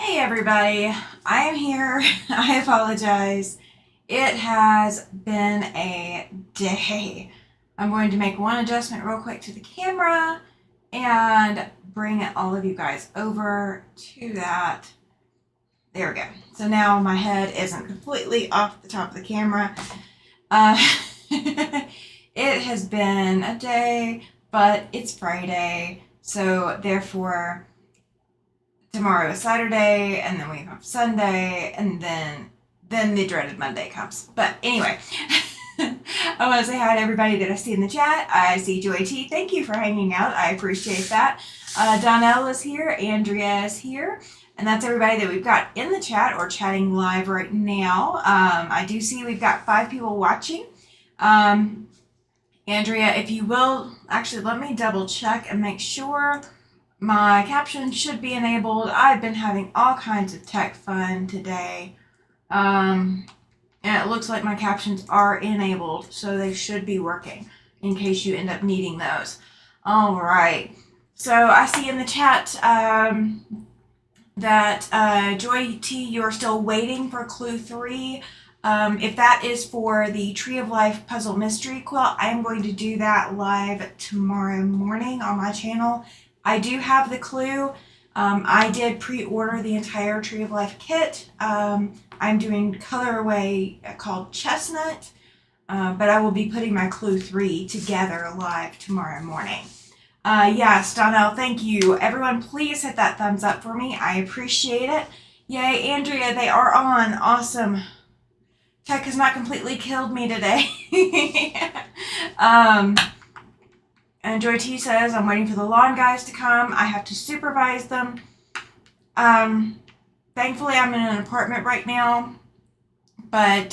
Hey everybody, I am here. I apologize. It has been a day. I'm going to make one adjustment real quick to the camera and bring all of you guys over to that. There we go. So now my head isn't completely off the top of the camera. It has been a day, but it's Friday, so therefore tomorrow is Saturday, and then we have Sunday, and then the dreaded Monday comes. But anyway, I want to say hi to everybody that I see in the chat. I see Joy T. Thank you for hanging out. I appreciate that. Donnell is here. Andrea is here. And that's everybody that we've got in the chat or chatting live right now. I do see we've got 5 people watching. Andrea, if you will, actually let me double check and make sure. My caption should be enabled. I've been having all kinds of tech fun today. And it looks like my captions are enabled, so they should be working in case you end up needing those. All right. So I see in the chat that Joy T, you are still waiting for clue 3. If that is for the Tree of Life puzzle mystery quilt, I am going to do that live tomorrow morning on my channel. I do have the clue. I did pre-order the entire Tree of Life kit. I'm doing colorway called Chestnut, but I will be putting my clue 3 together live tomorrow morning. Yes, Donnell, thank you. Everyone, please hit that thumbs up for me. I appreciate it. Yay, Andrea, they are on. Awesome. Tech has not completely killed me today. And Joy T says, I'm waiting for the lawn guys to come. I have to supervise them. Thankfully, I'm in an apartment right now. But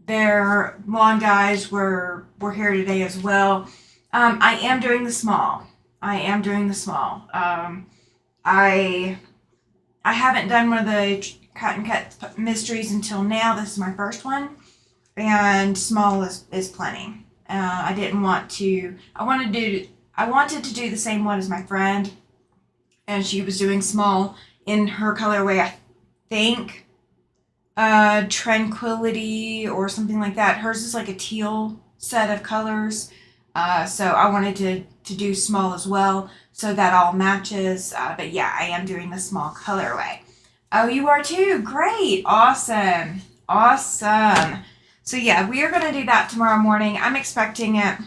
their lawn guys were here today as well. I am doing the small. I haven't done one of the cut and cut mysteries until now. This is my first one. And small is plenty. I didn't want to. I wanted to do the same one as my friend, and she was doing small in her colorway. I think Tranquility or something like that. Hers is like a teal set of colors, so I wanted to do small as well, so that all matches. But yeah, I am doing the small colorway. Oh, you are too. Great, awesome. So yeah, we are going to do that tomorrow morning. I'm expecting it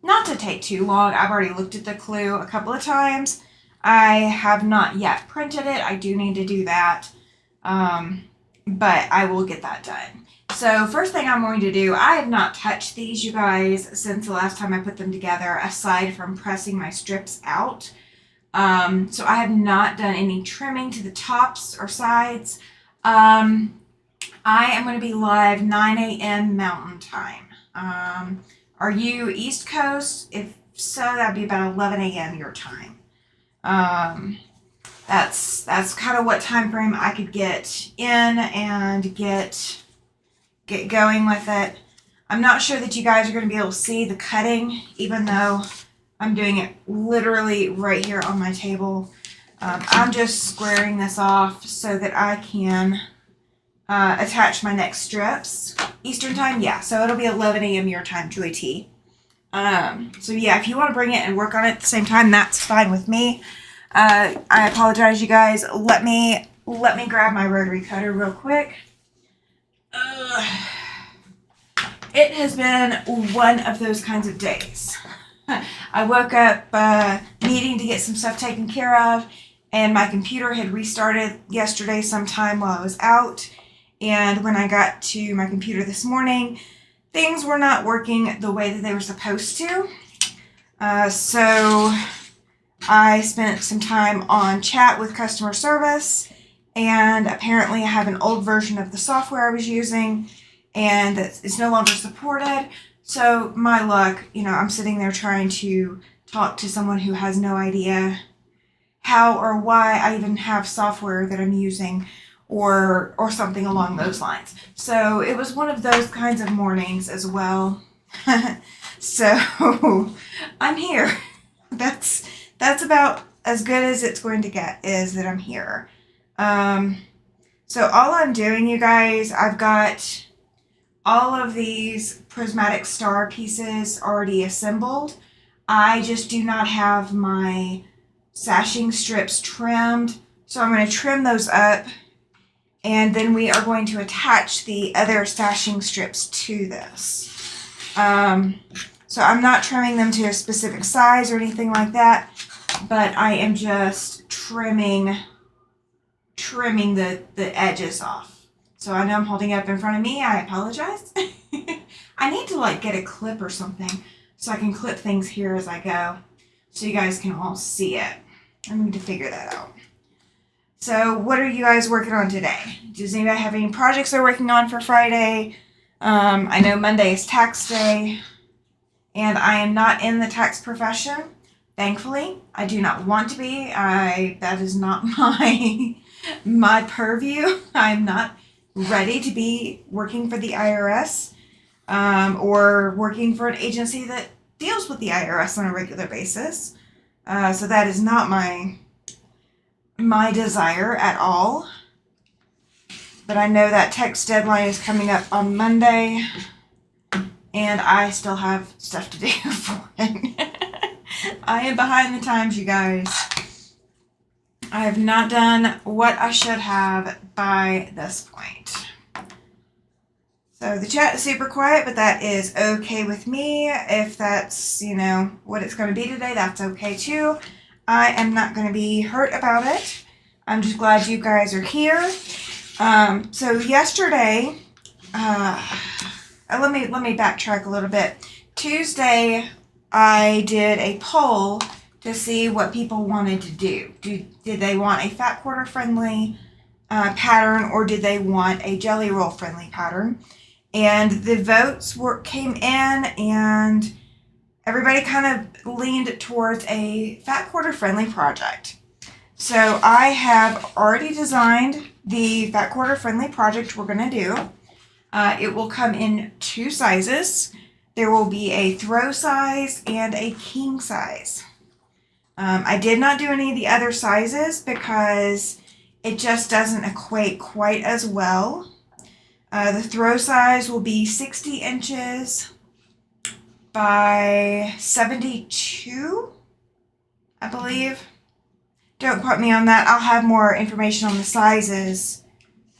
not to take too long. I've already looked at the clue a couple of times. I have not yet printed it. I do need to do that, but I will get that done. So first thing I'm going to do, I have not touched these, you guys, since the last time I put them together, aside from pressing my strips out. So I have not done any trimming to the tops or sides. I am going to be live 9 a.m. Mountain Time. Are you East Coast? If so, that'd be about 11 a.m. your time. That's kind of what time frame I could get in and get going with it. I'm not sure that you guys are going to be able to see the cutting, even though I'm doing it literally right here on my table. I'm just squaring this off so that I can attach my next strips. Eastern time, yeah, so it'll be 11 a.m. your time, Joy T. So yeah, if you want to bring it and work on it at the same time, that's fine with me. I apologize, you guys. Let me grab my rotary cutter real quick. It has been one of those kinds of days. I woke up needing to get some stuff taken care of, and my computer had restarted yesterday sometime while I was out. And when I got to my computer this morning, things were not working the way that they were supposed to. So I spent some time on chat with customer service, and apparently I have an old version of the software I was using, and it's no longer supported. So my luck, I'm sitting there trying to talk to someone who has no idea how or why I even have software that I'm using, or something along those lines. So it was one of those kinds of mornings as well. So I'm here. That's about as good as it's going to get, is that I'm here. So all I'm doing, you guys, I've got all of these prismatic star pieces already assembled. I just do not have my sashing strips trimmed. So I'm going to trim those up, and then we are going to attach the other sashing strips to this. So I'm not trimming them to a specific size or anything like that, but I am just trimming the edges off. So I know I'm holding it up in front of me. I apologize. I need to like get a clip or something so I can clip things here as I go so you guys can all see it. I need to figure that out. So what are you guys working on today? Does anybody have any projects they're working on for Friday? I know Monday is tax day, and I am not in the tax profession. Thankfully, I do not want to be. That is not my purview. I'm not ready to be working for the IRS or working for an agency that deals with the IRS on a regular basis. So that is not my desire at all. But I know that tax deadline is coming up on Monday, and I still have stuff to do for it. I am behind the times, you guys. I have not done what I should have by this point. So the chat is super quiet, but that is okay with me. If that's, what it's going to be today, that's okay too. I am not going to be hurt about it. I'm just glad you guys are here. So yesterday, let me backtrack a little bit. Tuesday, I did a poll to see what people wanted to do. Did they want a fat quarter friendly pattern, or did they want a jelly roll friendly pattern? And the votes came in, and everybody kind of leaned towards a fat quarter friendly project. So I have already designed the fat quarter friendly project we're going to do. It will come in 2 sizes. There will be a throw size and a king size. I did not do any of the other sizes because it just doesn't equate quite as well. The throw size will be 60 inches by 72, I believe. Don't quote me on that. I'll have more information on the sizes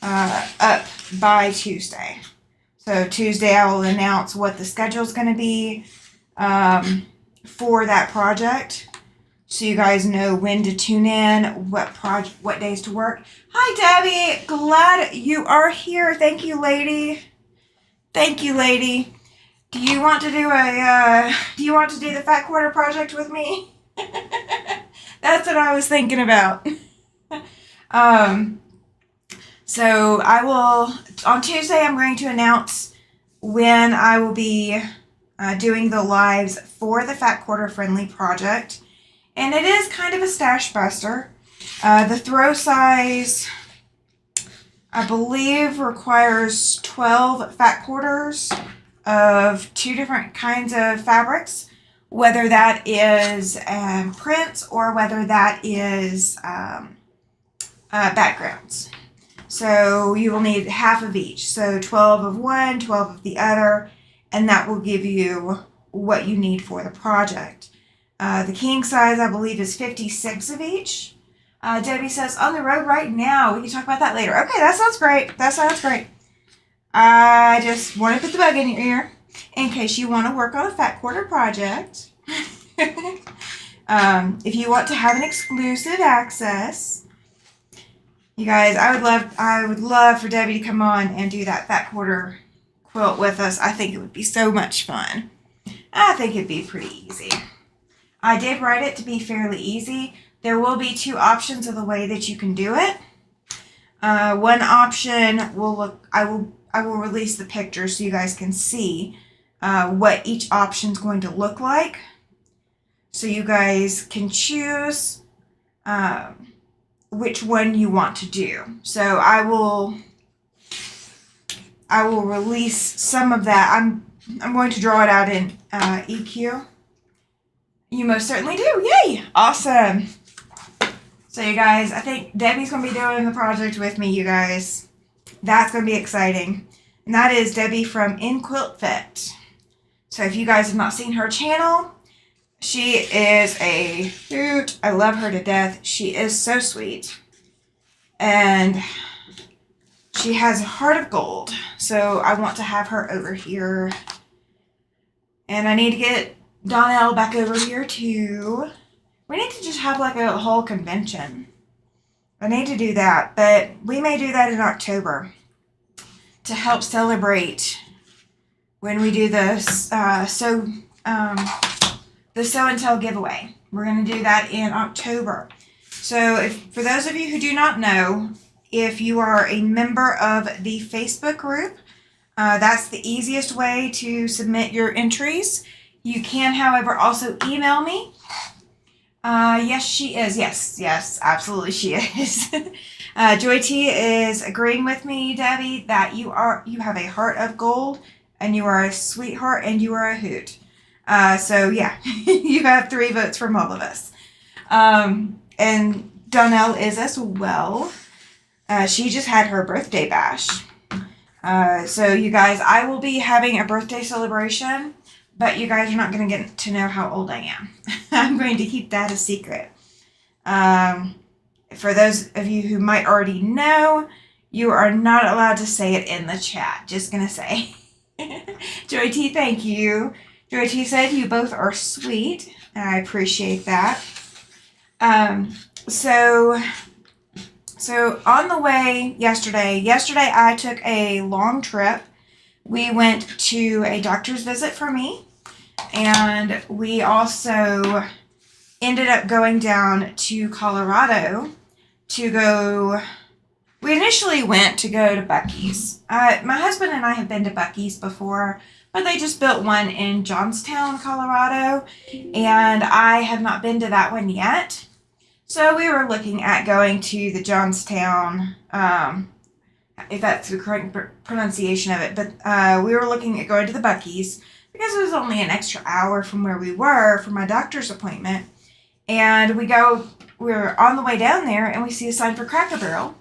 up by Tuesday. So Tuesday I will announce what the schedule is going to be for that project, so you guys know when to tune in, what days to work. Hi Debbie, glad you are here. Thank you, lady. Thank you, lady. Do you want to do the fat quarter project with me? That's what I was thinking about. So I will, on Tuesday, I'm going to announce when I will be doing the lives for the fat quarter friendly project. And it is kind of a stash buster. The throw size, I believe, requires 12 fat quarters of 2 different kinds of fabrics, whether that is prints or whether that is backgrounds. So you will need half of each. So 12 of one, 12 of the other, and that will give you what you need for the project. The king size, I believe, is 56 of each. Debbie says, on the road right now. We can talk about that later. Okay, that sounds great. That sounds great. I just want to put the bug in your ear in case you want to work on a fat quarter project. If you want to have an exclusive access, you guys, I would love for Debbie to come on and do that fat quarter quilt with us. I think it would be so much fun. I think it'd be pretty easy. I did write it to be fairly easy. There will be 2 options of the way that you can do it. One option will look, I will release the picture so you guys can see what each option is going to look like. So you guys can choose which one you want to do. So I will release some of that. I'm going to draw it out in EQ. You most certainly do. Yay! Awesome. So you guys, I think Debbie's going to be doing the project with me, you guys. That's going to be exciting. And that is Debbie from In Quilt Fit. So if you guys have not seen her channel, she is a hoot. I love her to death. She is so sweet. And she has a heart of gold. So I want to have her over here. And I need to get Donnell back over here too. We need to just have like a whole convention. I need to do that, but we may do that in October to help celebrate when we do the Sew and Tell giveaway. We're going to do that in October. So for those of you who do not know, if you are a member of the Facebook group, that's the easiest way to submit your entries. You can, however, also email me. Yes, she is. Yes, absolutely she is. Joy T is agreeing with me, Debbie, that you have a heart of gold, and you are a sweetheart, and you are a hoot. So yeah, you have 3 votes from all of us. And Donnell is as well. She just had her birthday bash. So you guys, I will be having a birthday celebration. But you guys are not going to get to know how old I am. I'm going to keep that a secret. For those of you who might already know, you are not allowed to say it in the chat. Just going to say. Joy T, thank you. Joy T said you both are sweet. And I appreciate that. So on the way yesterday I took a long trip. We went to a doctor's visit for me, and we also ended up going down to Colorado to go. We initially went to go to Buc-ee's. My husband and I have been to Buc-ee's before, but they just built one in Johnstown, Colorado, and I have not been to that one yet. So we were looking at going to the Johnstown, if that's the correct pronunciation of it, but we were looking at going to the Buc-ee's because it was only an extra hour from where we were for my doctor's appointment. And we're on the way down there, and we see a sign for Cracker Barrel.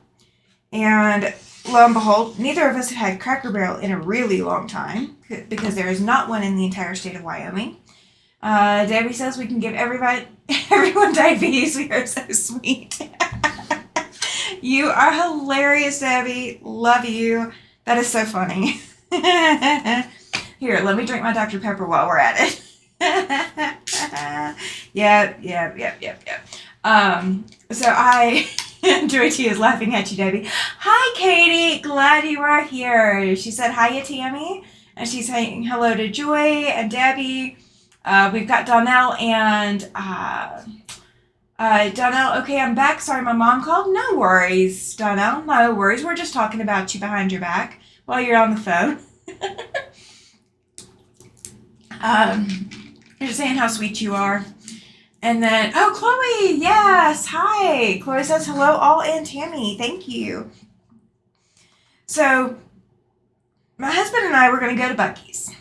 And lo and behold, neither of us had had Cracker Barrel in a really long time because there is not one in the entire state of Wyoming. Debbie says we can give everyone diabetes. We are so sweet. You are hilarious, Debbie. Love you. That is so funny. Here, let me drink my Dr. Pepper while we're at it. Yep. So Joy T is laughing at you, Debbie. Hi, Katie. Glad you are here. She said, hiya, Tammy. And she's saying hello to Joy and Debbie. We've got Donnell and Donnell, okay, I'm back. Sorry, my mom called. No worries, Donnell. No worries. We're just talking about you behind your back while you're on the phone. You're just saying how sweet you are. And then, oh, Chloe, yes, hi. Chloe says hello, all, and Tammy. Thank you. So, my husband and I were going to go to Buc-ee's.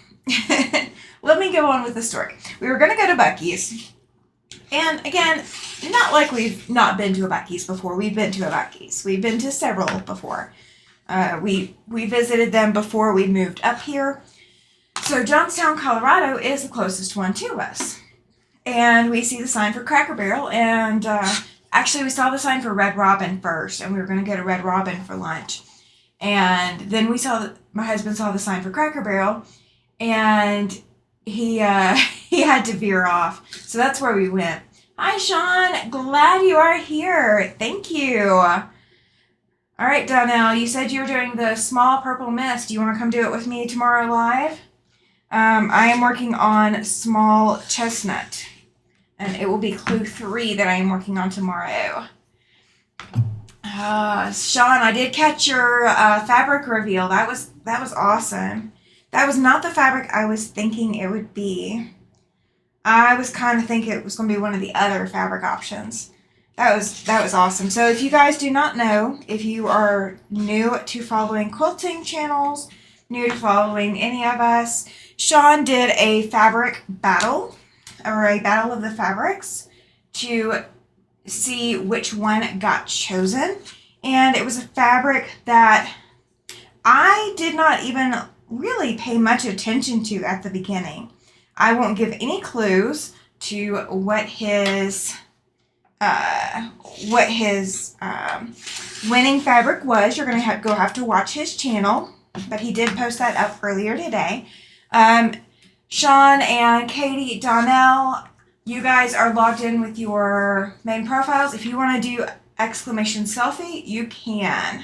Let me go on with the story. We were going to go to Buc-ee's. And again, not like we've not been to a Buc-ee's before. We've been to a Buc-ee's. We've been to several before. We visited them before we moved up here. So Johnstown, Colorado is the closest one to us. And we see the sign for Cracker Barrel. And actually, we saw the sign for Red Robin first. And we were going to go to Red Robin for lunch. And then my husband saw the sign for Cracker Barrel. And he had to veer off. So that's where we went. Hi, Sean. Glad you are here. Thank you. All right, Donnell, you said you were doing the small purple mist. Do you want to come do it with me tomorrow live? I am working on small chestnut. And it will be clue 3 that I am working on tomorrow. Sean, I did catch your fabric reveal. That was awesome. That was not the fabric I was thinking it would be. I was kind of thinking it was going to be one of the other fabric options. That was awesome. So if you guys do not know, if you are new to following quilting channels, new to following any of us, Sean did a fabric battle, or a battle of the fabrics, to see which one got chosen. And it was a fabric that I did not even really pay much attention to at the beginning. I won't give any clues to what his winning fabric was. You're gonna have to watch his channel, but he did post that up earlier today. Sean and Katie, Donnell, you guys are logged in with your main profiles. If you want to do exclamation selfie, you can.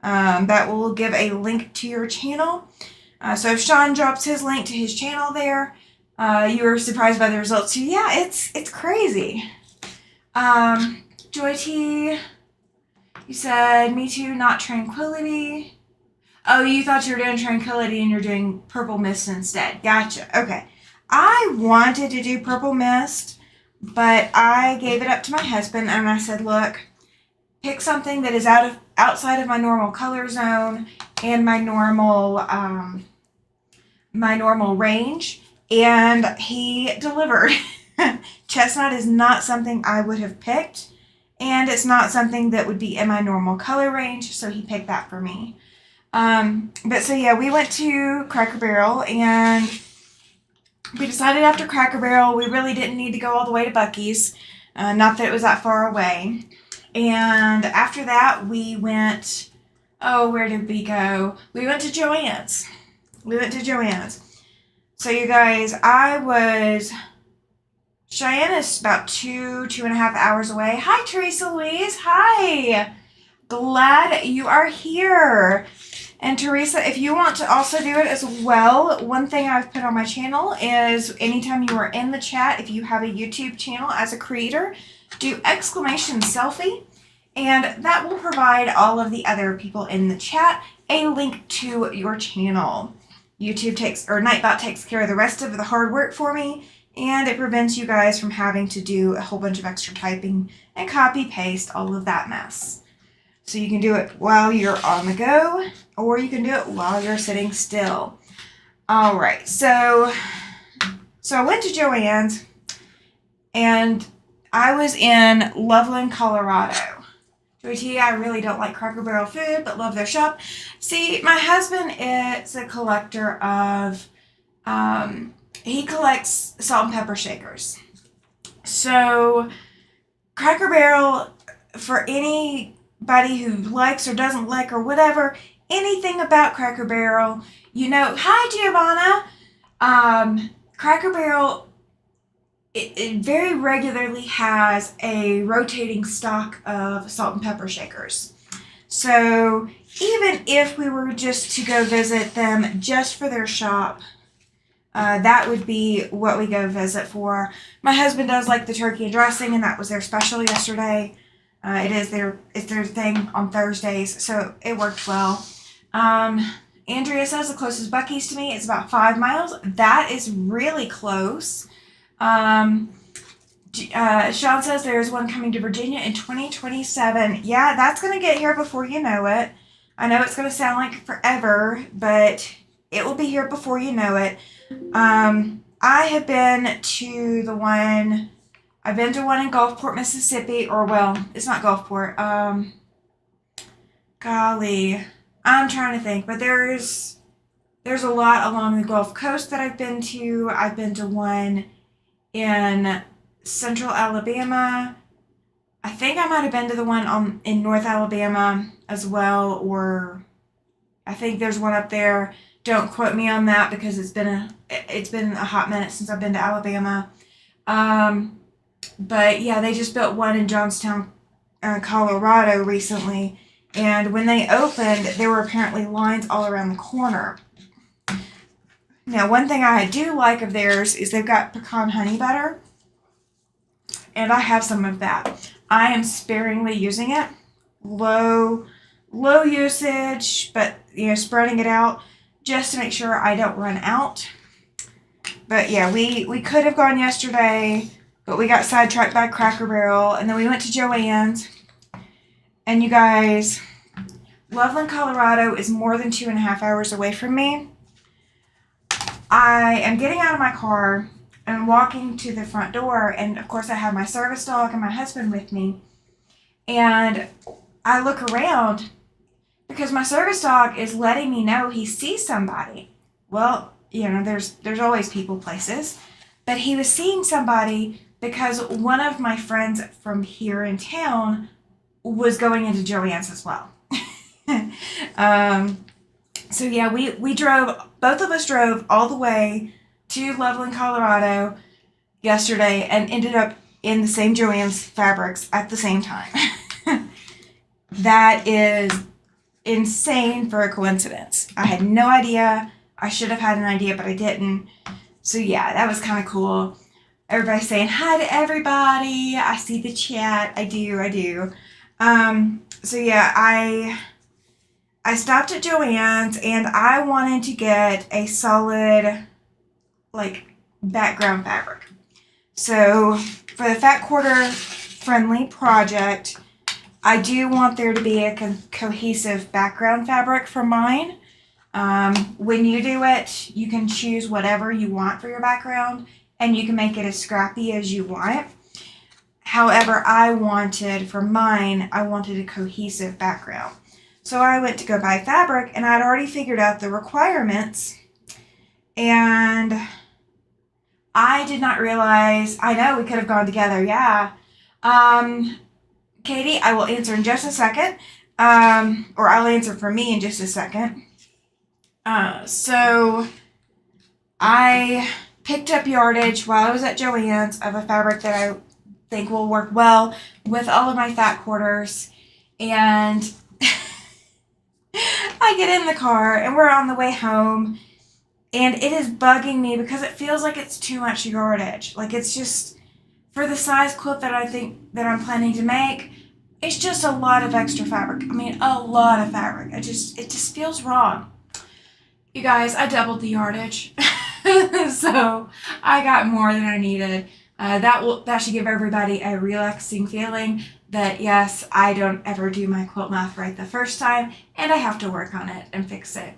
That will give a link to your channel. So if Sean drops his link to his channel there, you were surprised by the results too. Yeah, it's crazy. Joy T, you said, me too, not tranquility. Oh, you thought you were doing tranquility and you're doing purple mist instead. Gotcha. Okay. I wanted to do purple mist, but I gave it up to my husband and I said, look, pick something that is outside of my normal color zone and my normal range, and he delivered. Chestnut is not something I would have picked, and it's not something that would be in my normal color range, so he picked that for me. But so yeah, we went to Cracker Barrel, and we decided after Cracker Barrel we really didn't need to go all the way to Buc-ee's, not that it was that far away. And after that we went, where did we go? We went to Joann's. So you guys, Cheyenne is about 2.5 hours away. Hi, Teresa Louise. Hi. Glad you are here. And Teresa, if you want to also do it as well, one thing I've put on my channel is anytime you are in the chat, if you have a YouTube channel as a creator, do exclamation selfie, and that will provide all of the other people in the chat a link to your channel. Nightbot takes care of the rest of the hard work for me, and it prevents you guys from having to do a whole bunch of extra typing and copy paste all of that mess. So you can do it while you're on the go, or you can do it while you're sitting still. All right, so I went to Joann's, and I was in Loveland, Colorado. Joy T, I really don't like Cracker Barrel food, but love their shop. See, my husband is a collector of, he collects salt and pepper shakers. So Cracker Barrel, for anybody who likes or doesn't like or whatever, anything about Cracker Barrel, hi Giovanna. Cracker Barrel, it very regularly has a rotating stock of salt and pepper shakers. So even if we were just to go visit them just for their shop, that would be what we go visit for. My husband does like the turkey and dressing, and that was their special yesterday. It's their thing on Thursdays, so it worked well. Andrea says the closest Buc-ee's to me is about 5 miles. That is really close. Sean says there's one coming to Virginia in 2027. Yeah, that's going to get here before you know it. I know it's going to sound like forever, but it will be here before you know it. I have been to one in Gulfport, Mississippi, it's not Gulfport. Golly, I'm trying to think, but there's a lot along the Gulf Coast that I've been to. I've been to one in Central Alabama. I think I might have been to the one in North Alabama as well, or I think there's one up there. Don't quote me on that because it's been a hot minute since I've been to Alabama. But yeah, they just built one in Johnstown, Colorado recently, and when they opened, there were apparently lines all around the corner. Now, one thing I do like of theirs is they've got pecan honey butter, and I have some of that. I am sparingly using it, low usage, but spreading it out just to make sure I don't run out. But yeah, we could have gone yesterday, but we got sidetracked by Cracker Barrel, and then we went to Joann's. And you guys, Loveland, Colorado is more than 2.5 hours away from me. I am getting out of my car. and walking to the front door, and of course I have my service dog and my husband with me, and I look around because my service dog is letting me know he sees somebody. Well, there's always people places, but he was seeing somebody because one of my friends from here in town was going into Joann's as well. So yeah, we drove, both of us drove all the way to Loveland, Colorado yesterday and ended up in the same Joann's fabrics at the same time. That is insane for a coincidence. I had no idea. I should have had an idea, but I didn't. So yeah, that was kind of cool. Everybody's saying hi to everybody. I see the chat. I do. So yeah, I stopped at Joann's and I wanted to get a solid, like, background fabric. So for the fat quarter friendly project, I do want there to be a cohesive background fabric for mine. When you do it, you can choose whatever you want for your background and you can make it as scrappy as you want. However, for mine, I wanted a cohesive background. So I went to go buy fabric and I'd already figured out the requirements, and I did not realize, I know we could have gone together, yeah. Katie, I will answer in just a second, or I'll answer for me in just a second. So I picked up yardage while I was at Joann's of a fabric that I think will work well with all of my fat quarters, and I get in the car and we're on the way home, and it is bugging me because it feels like it's too much yardage. Like, it's just, for the size quilt that I think that I'm planning to make, it's just a lot of extra fabric. I mean, a lot of fabric. It just feels wrong. You guys, I doubled the yardage. So I got more than I needed. That should give everybody a relaxing feeling that, yes, I don't ever do my quilt math right the first time, and I have to work on it and fix it.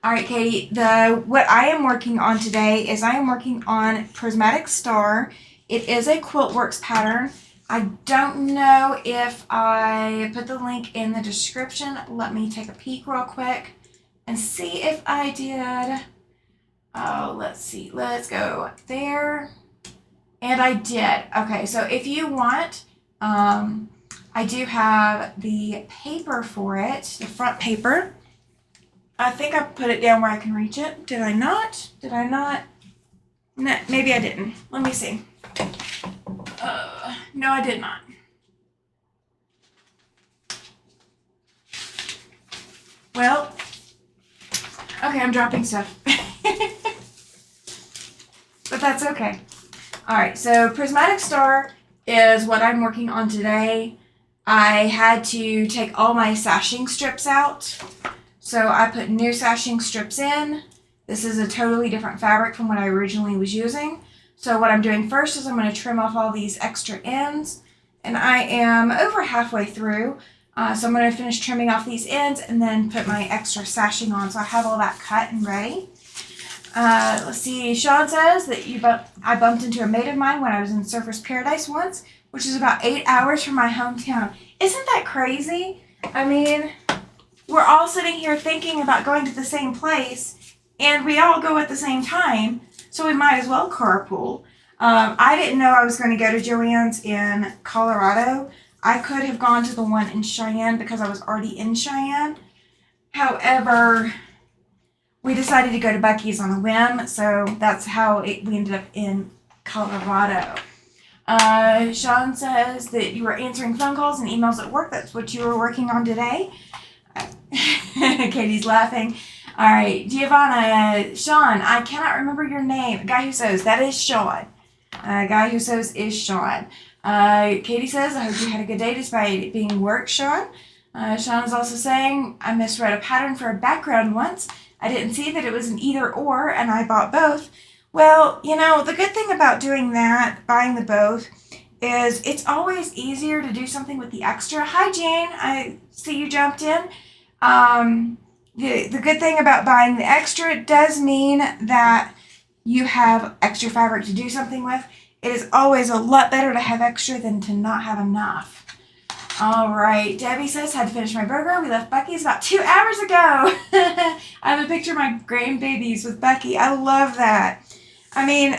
All right, Katie, what I am working on today is I am working on Prismatic Star. It is a QuiltWorks pattern. I don't know if I put the link in the description. Let me take a peek real quick and see if I did. Oh, let's see. Let's go there. And I did. Okay, so if you want, I do have the paper for it, the front paper. I think I put it down where I can reach it. Did I not? No, maybe I didn't. Let me see. No, I did not. Well, okay, I'm dropping stuff. But that's okay. All right, so Prismatic Star is what I'm working on today. I had to take all my sashing strips out. So I put new sashing strips in. This is a totally different fabric from what I originally was using. So what I'm doing first is I'm going to trim off all these extra ends. And I am over halfway through. So I'm going to finish trimming off these ends and then put my extra sashing on. So I have all that cut and ready. Let's see, Sean says that I bumped into a mate of mine when I was in Surfer's Paradise once, which is about 8 hours from my hometown. Isn't that crazy? I mean, we're all sitting here thinking about going to the same place, and we all go at the same time, so we might as well carpool. I didn't know I was going to go to Joann's in Colorado. I could have gone to the one in Cheyenne because I was already in Cheyenne. However, we decided to go to Buc-ee's on a whim, so that's how we ended up in Colorado. Sean says that you were answering phone calls and emails at work. That's what you were working on today. Katie's laughing. All right, Giovanna, Sean, I cannot remember your name. Guy Who Sews, that is Sean. Guy Who Sews is Sean. Katie says, I hope you had a good day despite it being work, Sean. Sean is also saying, I misread a pattern for a background once. I didn't see that it was an either or, and I bought both. Well, the good thing about doing that, buying the both, is it's always easier to do something with the extra. Hi, Jane. I see you jumped in. The good thing about buying the extra, it does mean that you have extra fabric to do something with, it is always a lot better to have extra than to not have enough. All right, Debbie says, had to finish my burger. We left Bucky's about 2 hours ago. I have a picture of my grandbabies with Bucky. I love that. I mean,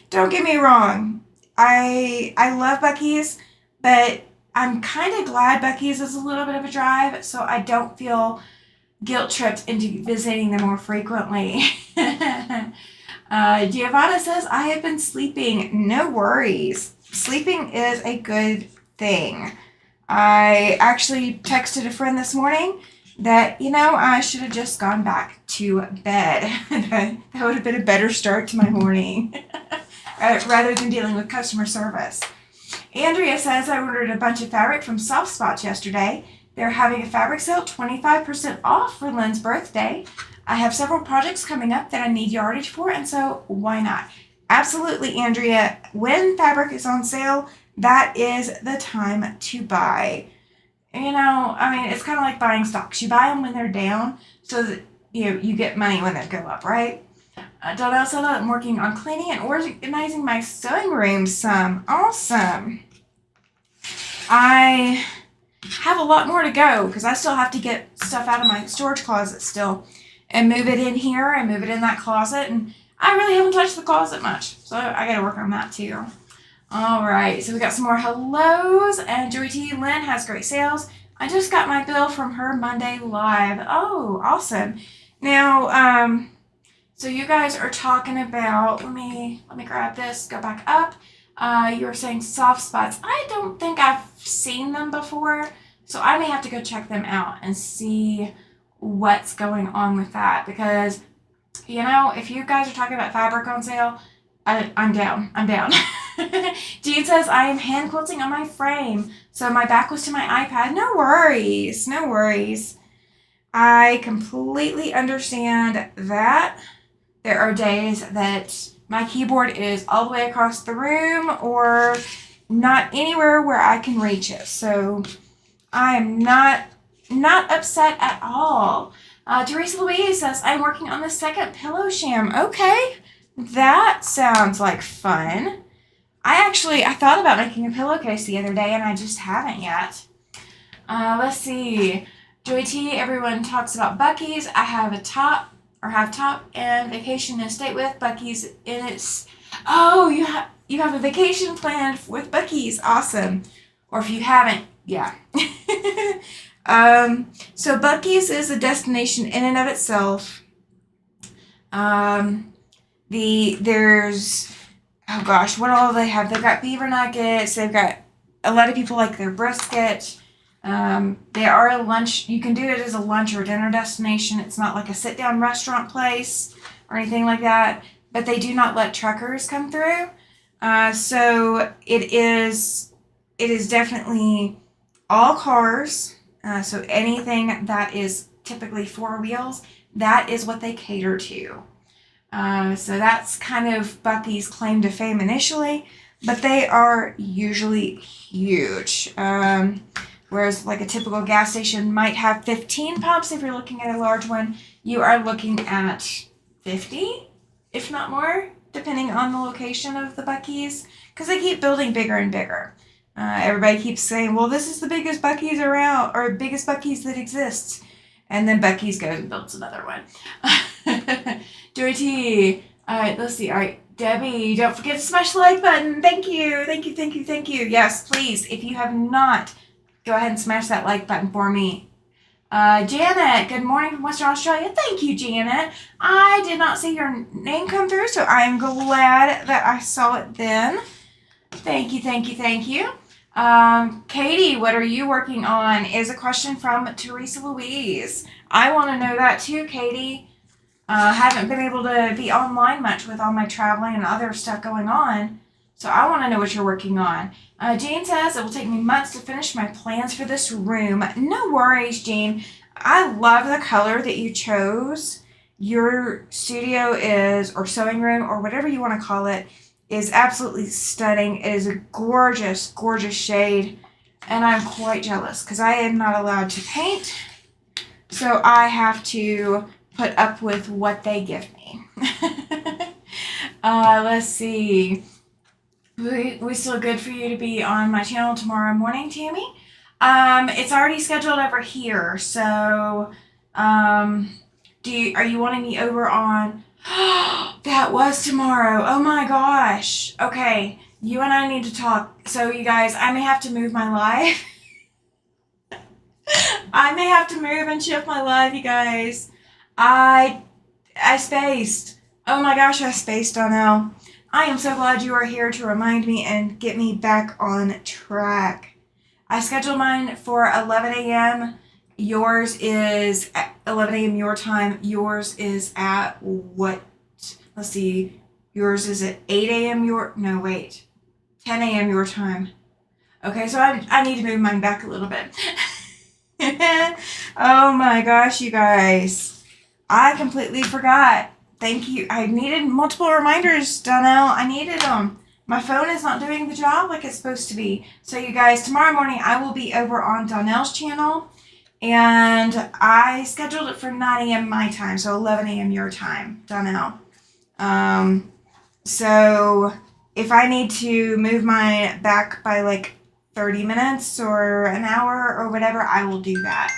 don't get me wrong. I love Bucky's, but I'm kind of glad Bucky's is a little bit of a drive, so I don't feel guilt tripped into visiting them more frequently. Giovanna says, I have been sleeping. No worries. Sleeping is a good thing. I actually texted a friend this morning that, I should have just gone back to bed. That would have been a better start to my morning rather than dealing with customer service. Andrea says, I ordered a bunch of fabric from Soft Spots yesterday. They're having a fabric sale 25% off for Lynn's birthday. I have several projects coming up that I need yardage for, and so why not? Absolutely, Andrea. When fabric is on sale, that is the time to buy. It's kind of like buying stocks. You buy them when they're down so that you get money when they go up, right? Donnell said I'm working on cleaning and organizing my sewing room some. Awesome. I have a lot more to go because I still have to get stuff out of my storage closet still and move it in here and move it in that closet. And I really haven't touched the closet much, so I got to work on that too. All right, so we got some more hellos, and Joy T. Lynn has great sales. I just got my bill from her Monday live. Oh, awesome. Now, so you guys are talking about, let me grab this, go back up. You were saying Soft Spots. I don't think I've seen them before, so I may have to go check them out and see what's going on with that, because, if you guys are talking about fabric on sale, I'm down. Jean says, I am hand quilting on my frame, so my back was to my iPad. No worries. I completely understand that. There are days that my keyboard is all the way across the room or not anywhere where I can reach it. So I am not upset at all. Teresa Louise says, I'm working on the second pillow sham. Okay, that sounds like fun. I thought about making a pillowcase the other day and I just haven't yet. Let's see. Joy T, everyone talks about Bucky's. I have a top and vacation to stay with Bucky's in its. Oh, you have a vacation planned with Bucky's. Awesome. Or if you haven't, yeah. So Bucky's is a destination in and of itself. There's, oh gosh, what all do they have? They've got beaver nuggets. They've got, a lot of people like their brisket. They are a lunch. You can do it as a lunch or dinner destination. It's not like a sit-down restaurant place or anything like that. But they do not let truckers come through. So it is definitely all cars. So anything that is typically 4 wheels, that is what they cater to. So that's kind of Bucky's claim to fame initially, but they are usually huge. Whereas like a typical gas station might have 15 pumps. If you're looking at a large one, you are looking at 50, if not more, depending on the location of the Bucky's, because they keep building bigger and bigger. Everybody keeps saying, well, this is the biggest Bucky's around, or biggest Bucky's that exists. And then Bucky's goes and builds another one. Joy T. All right, let's see. All right, Debbie, don't forget to smash the like button. Thank you. Yes, please. If you have not, go ahead and smash that like button for me. Janet, good morning from Western Australia. Thank you, Janet. I did not see your name come through, so I am glad that I saw it then. Thank you. Katie, what are you working on? Is a question from Teresa Louise. I want to know that too, Katie. Haven't been able to be online much with all my traveling and other stuff going on. So I want to know what you're working on. Jean says, it will take me months to finish my plans for this room. No worries, Jean. I love the color that you chose. Your studio is, or sewing room, or whatever you want to call it, is absolutely stunning. It is a gorgeous, gorgeous shade. And I'm quite jealous because I am not allowed to paint. So I have to put up with what they give me. Let's see. We still good for you to be on my channel tomorrow morning, Tammy? It's already scheduled over here, so are you wanting me over on that was tomorrow. Oh my gosh. Okay. You and I need to talk. So you guys, I may have to move my live. I may have to move and shift my live, you guys. I spaced. Oh my gosh, I spaced, Donnell. I am so glad you are here to remind me and get me back on track. I scheduled mine for 11 a.m. Yours is at 11 a.m. your time. Yours is at what? Let's see. Yours is at 8 a.m. no, wait. 10 a.m. your time. Okay, so I need to move mine back a little bit. Oh my gosh, you guys. I completely forgot. Thank you. I needed multiple reminders, Donnell. I needed them. My phone is not doing the job like it's supposed to be. So you guys, tomorrow morning I will be over on Donnell's channel. And I scheduled it for 9 a.m. my time, so 11 a.m. your time, Donnell. So if I need to move mine back by like 30 minutes or an hour or whatever, I will do that.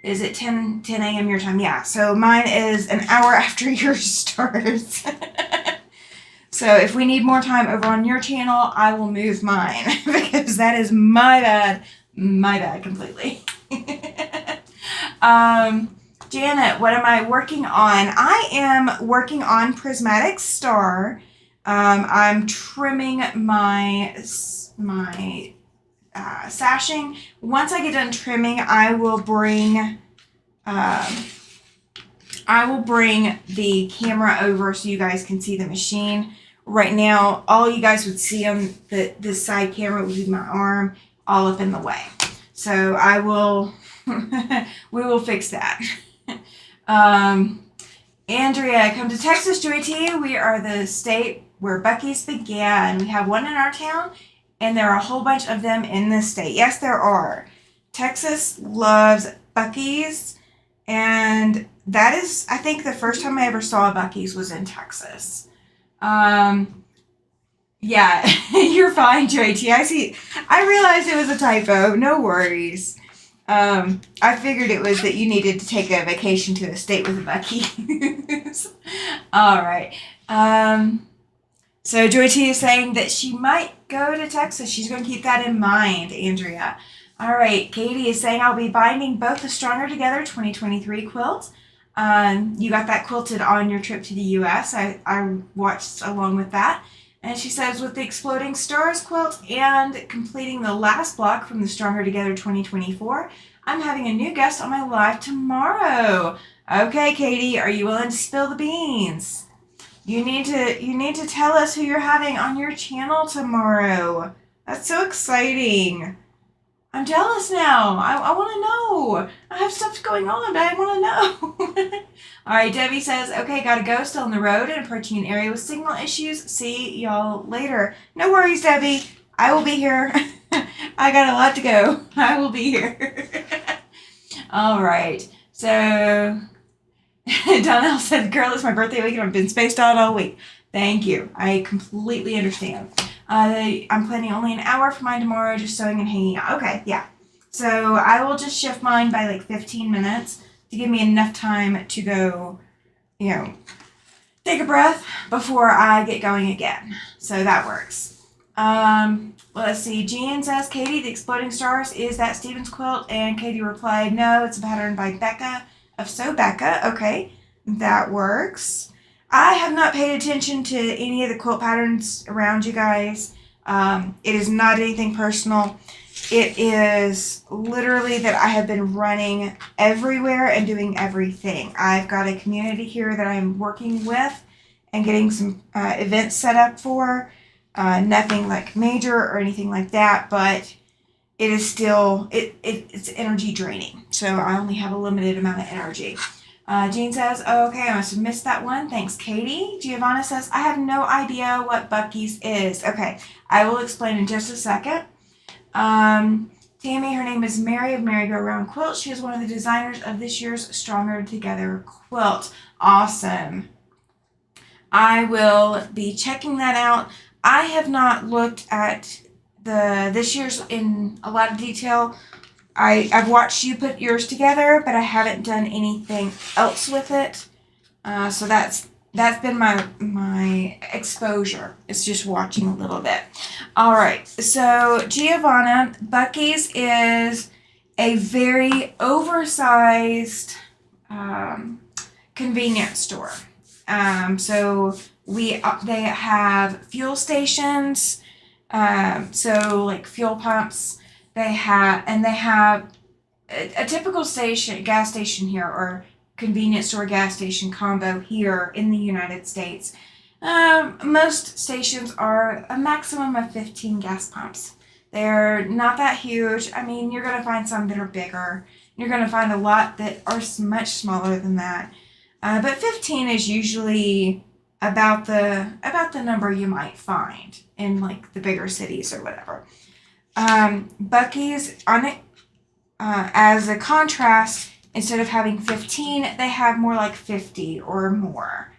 Is it 10 a.m. your time? Yeah, so mine is an hour after yours starts. So if we need more time over on your channel, I will move mine because that is my bad. My bad completely. Janet, what am I working on? I am working on Prismatic Star. I'm trimming my sashing. Once I get done trimming, I will bring the camera over so you guys can see the machine. Right now, all you guys would see on this side camera would be my arm all up in the way. So I will, we will fix that. Andrea, come to Texas, Joy T. We are the state where Buc-ee's began. We have one in our town, and there are a whole bunch of them in this state. Yes, there are. Texas loves Buc-ee's, and that is, I think, the first time I ever saw a Buc-ee's was in Texas. Yeah, you're fine, JT. I realized it was a typo. No worries. I figured it was that you needed to take a vacation to a state with a Buc-ee's. All right. So Joy T is saying that she might go to Texas. She's going to keep that in mind, Andrea. All right. Katie is saying I'll be binding both the Stronger Together 2023 quilt. You got that quilted on your trip to the U.S. I watched along with that. And she says, with the Exploding Stars quilt and completing the last block from the Stronger Together 2024, I'm having a new guest on my live tomorrow. Okay, Katie, are you willing to spill the beans? You need to tell us who you're having on your channel tomorrow. That's so exciting. I'm jealous now. I want to know. I have stuff going on, but I want to know. All right, Debbie says, okay, gotta go. Still on the road and approaching an area with signal issues. See y'all later. No worries, Debbie. I will be here. I got a lot to go. I will be here. All right. So Donnell said, girl, it's my birthday week and I've been spaced out all week. Thank you. I completely understand. I'm planning only an hour for mine tomorrow, just sewing and hanging out. Okay, yeah. So I will just shift mine by like 15 minutes to give me enough time to go, take a breath before I get going again. So that works. Let's see. Jean says, Katie, the Exploding Stars, is that Stevens quilt? And Katie replied, no, it's a pattern by Becca of Sew Becca. Okay, that works. I have not paid attention to any of the quilt patterns around you guys. It is not anything personal. It is literally that I have been running everywhere and doing everything. I've got a community here that I'm working with and getting some events set up for. Nothing like major or anything like that, but it is still, it's energy draining. So I only have a limited amount of energy. Jean says, oh, okay, I must have missed that one. Thanks, Katie. Giovanna says, I have no idea what Buc-ee's is. Okay, I will explain in just a second. Tammy, her name is Mary of Merry Go Round Quilt. She is one of the designers of this year's Stronger Together quilt. Awesome. I will be checking that out. I have not looked at this year's in a lot of detail. I've watched you put yours together, but I haven't done anything else with it. So that's been my exposure. It's just watching a little bit. All right. So Giovanna, Buc-ee's is a very oversized convenience store. So they have fuel stations. So like fuel pumps. They have a typical gas station here, or convenience store gas station combo here in the United States. Most stations are a maximum of 15 gas pumps. They're not that huge. I mean, you're going to find some that are bigger. You're going to find a lot that are much smaller than that. But 15 is usually about the number you might find in like the bigger cities or whatever. Buc-ee's on it, as a contrast, instead of having 15, they have more like 50 or more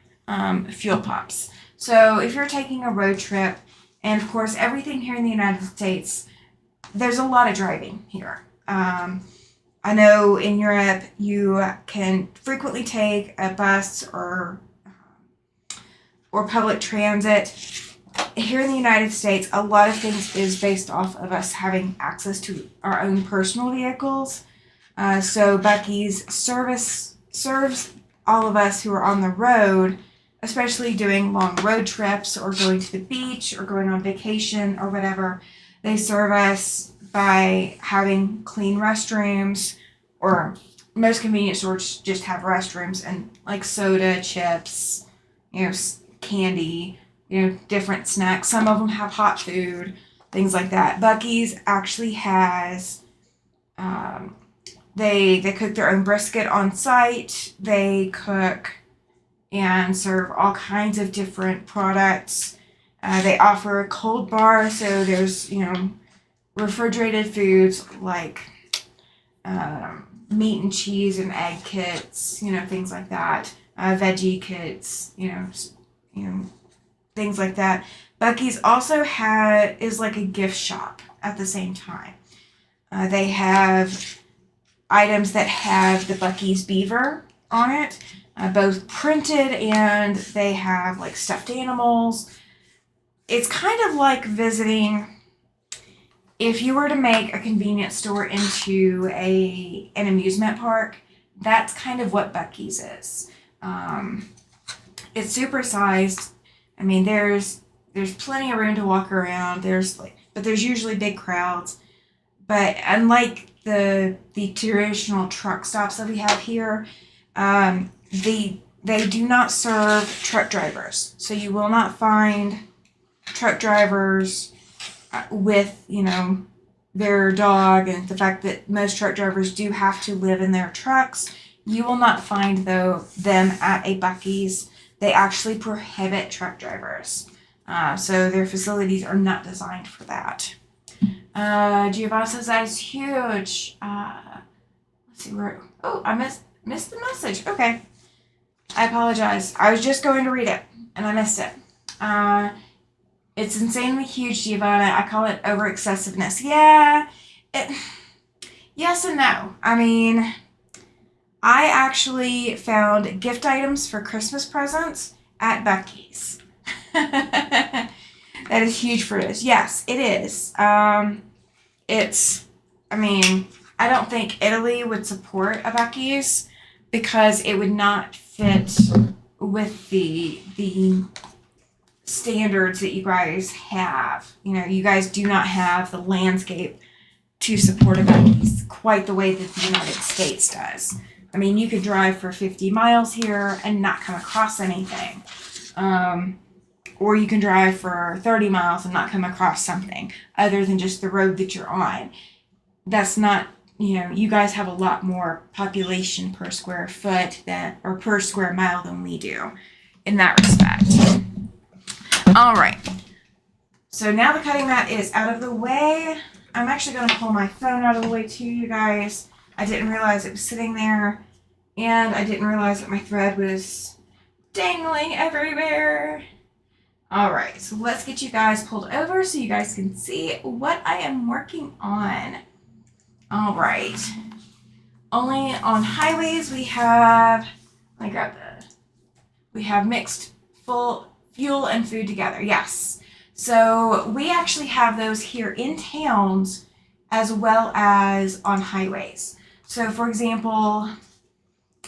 fuel pumps. So if you're taking a road trip, and of course everything here in the United States, there's a lot of driving here. I know in Europe you can frequently take a bus or public transit. Here in the United States, a lot of things is based off of us having access to our own personal vehicles. So Buc-ee's serves all of us who are on the road, especially doing long road trips or going to the beach or going on vacation or whatever. They serve us by having clean restrooms, or most convenience stores just have restrooms, and like soda, chips, candy, different snacks. Some of them have hot food, things like that. Buc-ee's actually has, they cook their own brisket on site. They cook and serve all kinds of different products. They offer a cold bar, so there's, refrigerated foods like meat and cheese and egg kits, things like that. Veggie kits, things like that. Buc-ee's also is like a gift shop at the same time. They have items that have the Buc-ee's beaver on it, both printed, and they have like stuffed animals. It's kind of like visiting, if you were to make a convenience store into an amusement park, that's kind of what Buc-ee's is. It's supersized. I mean, there's plenty of room to walk around. But there's usually big crowds. But unlike the traditional truck stops that we have here, they do not serve truck drivers. So you will not find truck drivers with, their dog, and the fact that most truck drivers do have to live in their trucks. You will not find them at a Buc-ee's. They actually prohibit truck drivers. So their facilities are not designed for that. Giovanna says that is huge. Let's see where. Oh, I missed the message. Okay. I apologize. I was just going to read it, and I missed it. It's insanely huge, Giovanna. I call it over excessiveness. Yeah. Yes and no. I mean, I actually found gift items for Christmas presents at Buc-ee's. That is huge for us. Yes, it is. I don't think Italy would support a Buc-ee's because it would not fit with the standards that you guys have. You guys do not have the landscape to support a Buc-ee's quite the way that the United States does. I mean, you could drive for 50 miles here and not come across anything. Or you can drive for 30 miles and not come across something other than just the road that you're on. That's not, you guys have a lot more population per square foot or per square mile than we do in that respect. All right. So now the cutting mat is out of the way. I'm actually going to pull my phone out of the way too, you guys. I didn't realize it was sitting there, and I didn't realize that my thread was dangling everywhere. All right, so let's get you guys pulled over so you guys can see what I am working on. All right. Only on highways we have, we have mixed full fuel and food together. Yes. So we actually have those here in towns as well as on highways. So for example,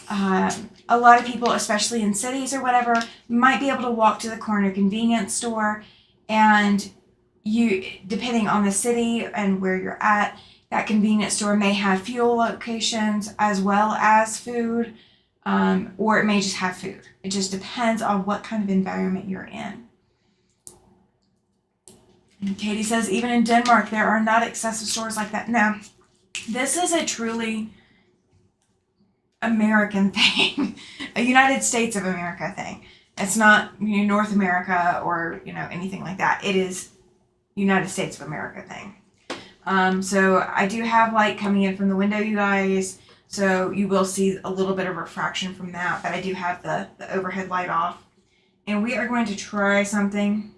a lot of people, especially in cities or whatever, might be able to walk to the corner convenience store, and you, depending on the city and where you're at, that convenience store may have fuel locations as well as food, or it may just have food. It just depends on what kind of environment you're in. And Katie says, even in Denmark, there are not excessive stores like that. No, this is a truly American thing, a United States of America thing. It's not North America or anything like that. It is United States of America thing. So I do have light coming in from the window, you guys. So you will see a little bit of refraction from that, but I do have the overhead light off. And we are going to try something.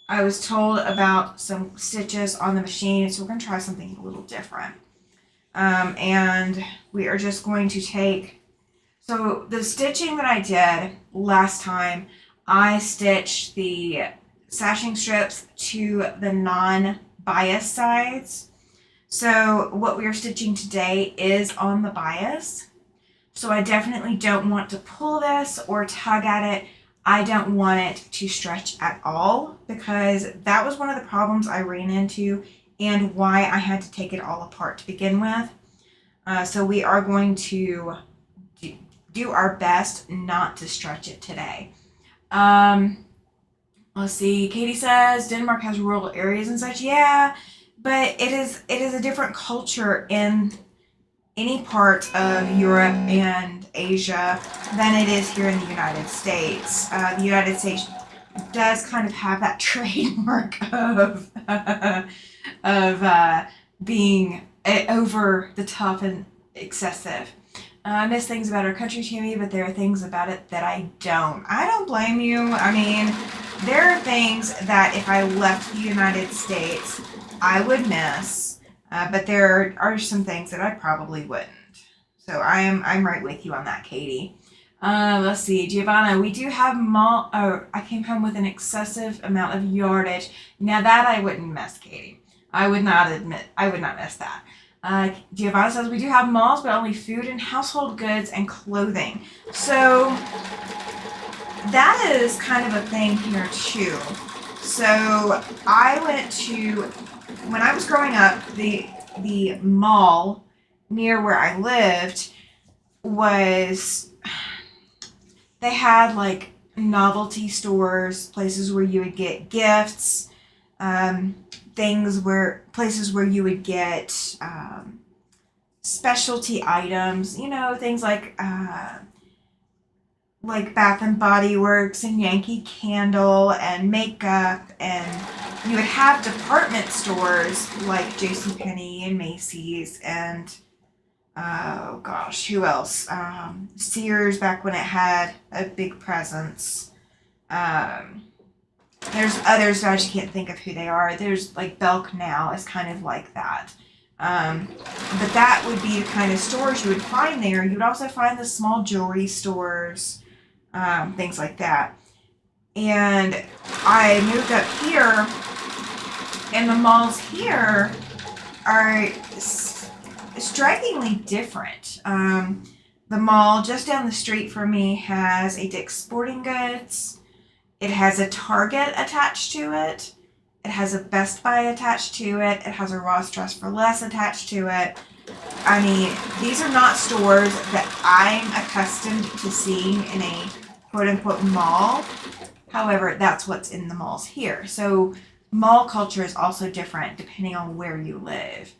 I was told about some stitches on the machine, so we're going to try something a little different. And we are just going to take, so the stitching that I did last time, I stitched the sashing strips to the non-bias sides. So what we are stitching today is on the bias. So I definitely don't want to pull this or tug at it. I don't want it to stretch at all, because that was one of the problems I ran into and why I had to take it all apart to begin with. So we are going to do our best not to stretch it today. Let's see. Katie says Denmark has rural areas and such. Yeah, but it is a different culture in any part of Europe and Asia than it is here in the United States. The United States does kind of have that trademark of being over the top and excessive. I miss things about our country, Tammy, but there are things about it that I don't. I don't blame you. I mean, there are things that if I left the United States, I would miss. But there are some things that I probably wouldn't. So I'm right with you on that, Katie. Let's see, Giovanna, we do have I came home with an excessive amount of yardage. Now that I wouldn't miss, Katie. I would not miss that. Giovanna says we do have malls, but only food and household goods and clothing. So that is kind of a thing here too. So I went to, when I was growing up, the mall near where I lived they had like novelty stores, places where you would get gifts, places where you would get specialty items, things like Bath and Body Works and Yankee Candle and makeup, and you would have department stores like JCPenney and Macy's and oh gosh, who else? Sears, back when it had a big presence. There's others, but I just can't think of who they are. There's like Belk now is kind of like that. But that would be the kind of stores you would find there. You would also find the small jewelry stores, things like that. And I moved up here, and the malls here are strikingly different. The mall just down the street from me has a Dick's Sporting Goods. It has a Target attached to it. It has a Best Buy attached to it. It has a Ross Dress for Less attached to it. I mean, these are not stores that I'm accustomed to seeing in a quote-unquote mall. However, that's what's in the malls here. So mall culture is also different depending on where you live.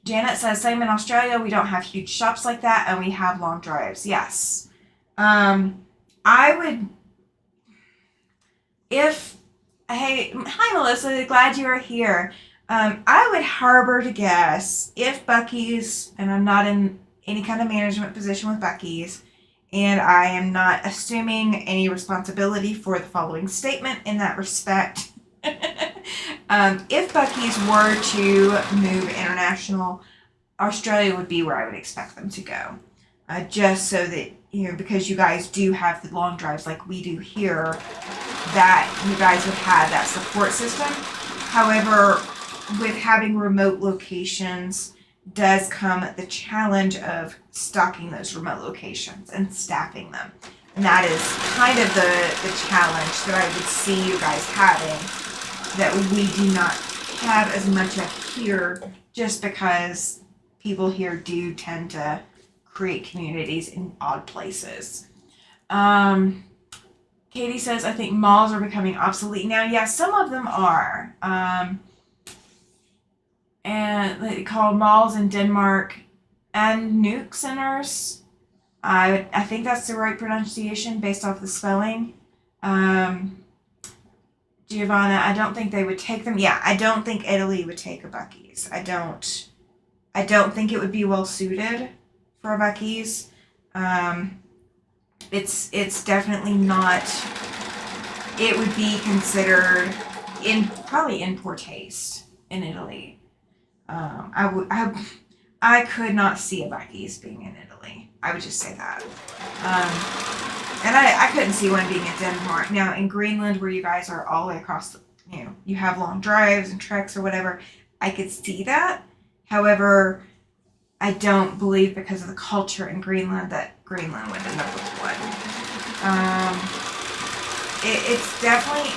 Janet says, same in Australia, we don't have huge shops like that, and we have long drives. Yes. Hey, hi Melissa, glad you are here. I would harbor to guess if Buc-ee's, and I'm not in any kind of management position with Buc-ee's, and I am not assuming any responsibility for the following statement in that respect. If Buc-ee's were to move international, Australia would be where I would expect them to go. Just so that, because you guys do have the long drives like we do here, that you guys would have that support system. However, with having remote locations does come the challenge of stocking those remote locations and staffing them. And that is kind of the challenge that I would see you guys having, that we do not have as much of here, just because people here do tend to create communities in odd places. Katie says, I think malls are becoming obsolete now. Yeah, some of them are. And they call malls in Denmark and nuke centers. I think that's the right pronunciation based off the spelling. Giovanna, I don't think they would take them. Yeah, I don't think Italy would take a Buc-ee's. I don't think it would be well suited for a Buc-ee's. It's definitely not. It would be considered probably in poor taste in Italy. I could not see a Buc-ee's being in Italy. I would just say that. And I couldn't see one being in Denmark. Now, in Greenland, where you guys are all the way across, you have long drives and treks or whatever, I could see that. However, I don't believe, because of the culture in Greenland, that Greenland would end up with one. It's definitely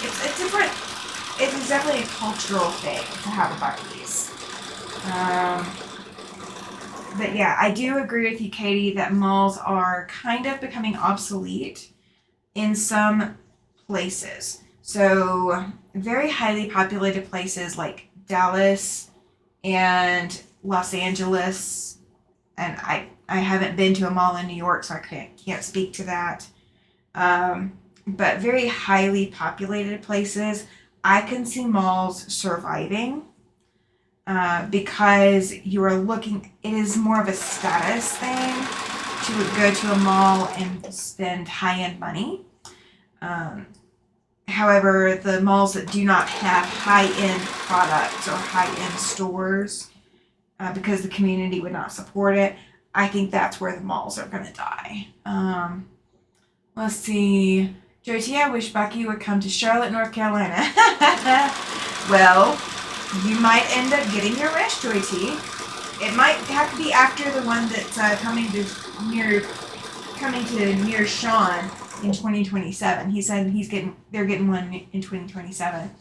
a cultural thing to have a Buc-ee's. But yeah, I do agree with you, Katie, that malls are kind of becoming obsolete in some places. So very highly populated places like Dallas and Los Angeles, and I haven't been to a mall in New York, so I can't speak to that. But very highly populated places, I can see malls surviving. Because you are looking, it is more of a status thing to go to a mall and spend high-end money. However, the malls that do not have high-end products or high-end stores, because the community would not support it, I think that's where the malls are going to die. Let's see. Joyce, I wish Buc-ee would come to Charlotte, North Carolina. Well, you might end up getting your wish, Joy T. It might have to be after the one that's coming to near Sean in 2027. He said they're getting one in 2027.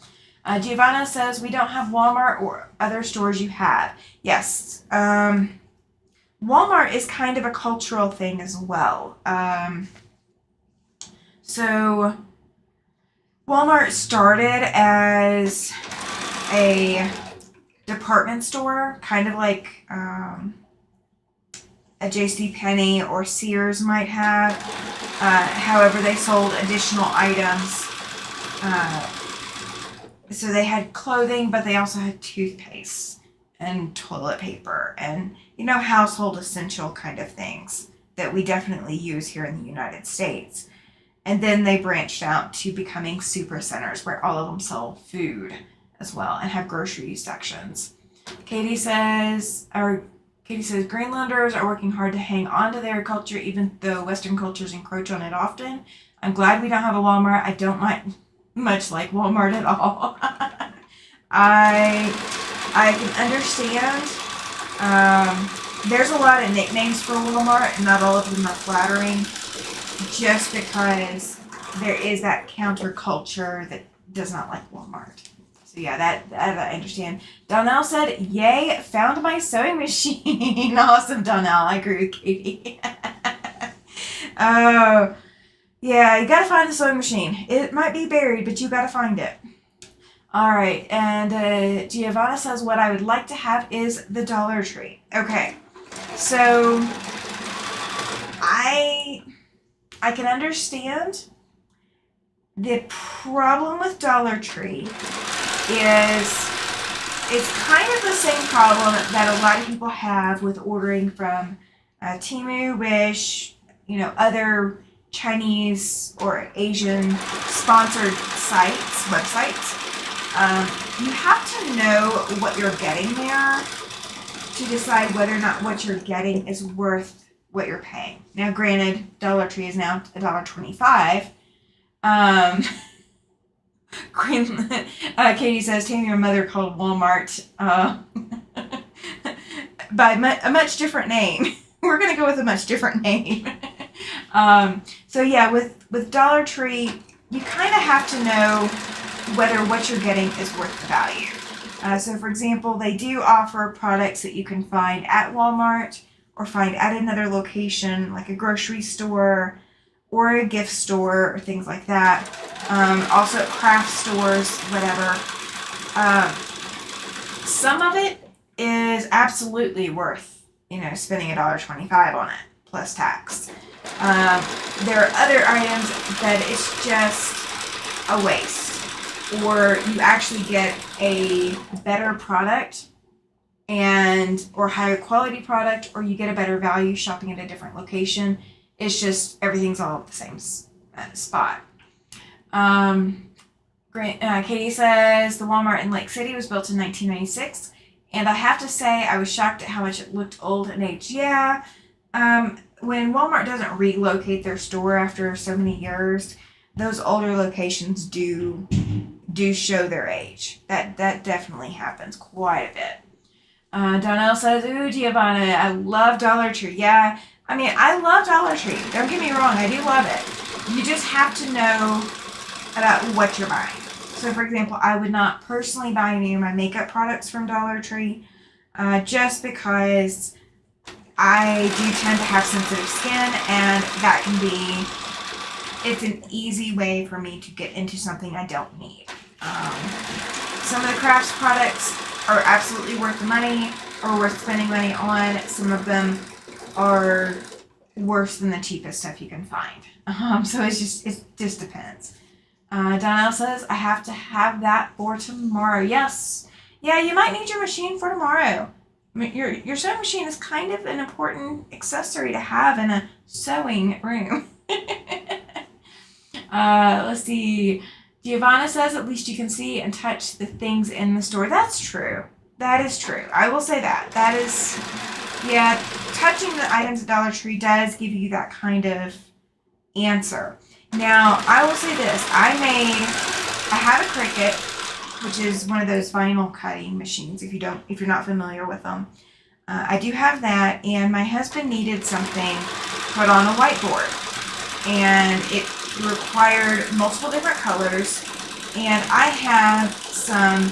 Giovanna says, we don't have Walmart or other stores you have. Yes. Walmart is kind of a cultural thing as well. So Walmart started as a department store, kind of like a JCPenney or Sears might have. However, they sold additional items. So they had clothing, but they also had toothpaste and toilet paper and, household essential kind of things that we definitely use here in the United States. And then they branched out to becoming super centers where all of them sell food as well and have grocery sections. Katie says Greenlanders are working hard to hang on to their culture even though Western cultures encroach on it often. I'm glad we don't have a Walmart. I don't much like Walmart at all. I can understand. There's a lot of nicknames for Walmart, and not all of them are flattering, just because there is that counterculture that does not like Walmart. So yeah, that I understand. Donnell said, yay, found my sewing machine. Awesome, Donnell. I agree with Katie. Oh, yeah, you gotta find the sewing machine. It might be buried, but you gotta find it. All right, and Giovanna says, what I would like to have is the Dollar Tree. Okay, so I can understand. The problem with Dollar Tree is it's kind of the same problem that a lot of people have with ordering from Temu, Wish, other Chinese or Asian sponsored websites. You have to know what you're getting there to decide whether or not what you're getting is worth what you're paying. Now, granted, Dollar Tree is now $1.25. Katie says, Tammy, your mother called Walmart by a much different name. We're going to go with a much different name. So yeah, with Dollar Tree, you kind of have to know whether what you're getting is worth the value. So for example, they do offer products that you can find at Walmart or find at another location, like a grocery store or a gift store or things like that. Also at craft stores, whatever. Some of it is absolutely worth, spending $1.25 on it, plus tax. There are other items that it's just a waste. Or you actually get a better product or higher quality product, or you get a better value shopping at a different location. It's just everything's all at the same spot. Katie says the Walmart in Lake City was built in 1996, and I have to say I was shocked at how much it looked old and aged. Yeah, when Walmart doesn't relocate their store after so many years, those older locations do show their age. That definitely happens quite a bit. Donnell says, ooh, Giovanna, I love Dollar Tree. Yeah, I mean, I love Dollar Tree. Don't get me wrong, I do love it. You just have to know about what you're buying. So, for example, I would not personally buy any of my makeup products from Dollar Tree just because I do tend to have sensitive skin, and that it's an easy way for me to get into something I don't need. Some of the crafts products are absolutely worth the money or worth spending money on. Some of them are worse than the cheapest stuff you can find. So it just depends. Donnell says, I have to have that for tomorrow. Yes. Yeah, you might need your machine for tomorrow. I mean, your sewing machine is kind of an important accessory to have in a sewing room. Let's see. Giovanna says, at least you can see and touch the things in the store. That's true. That is true. I will say that. That is, yeah, touching the items at Dollar Tree does give you that kind of answer. Now, I will say this. I have a Cricut, which is one of those vinyl cutting machines, if you're not familiar with them. I do have that, and my husband needed something put on a whiteboard, and it required multiple different colors, and I have some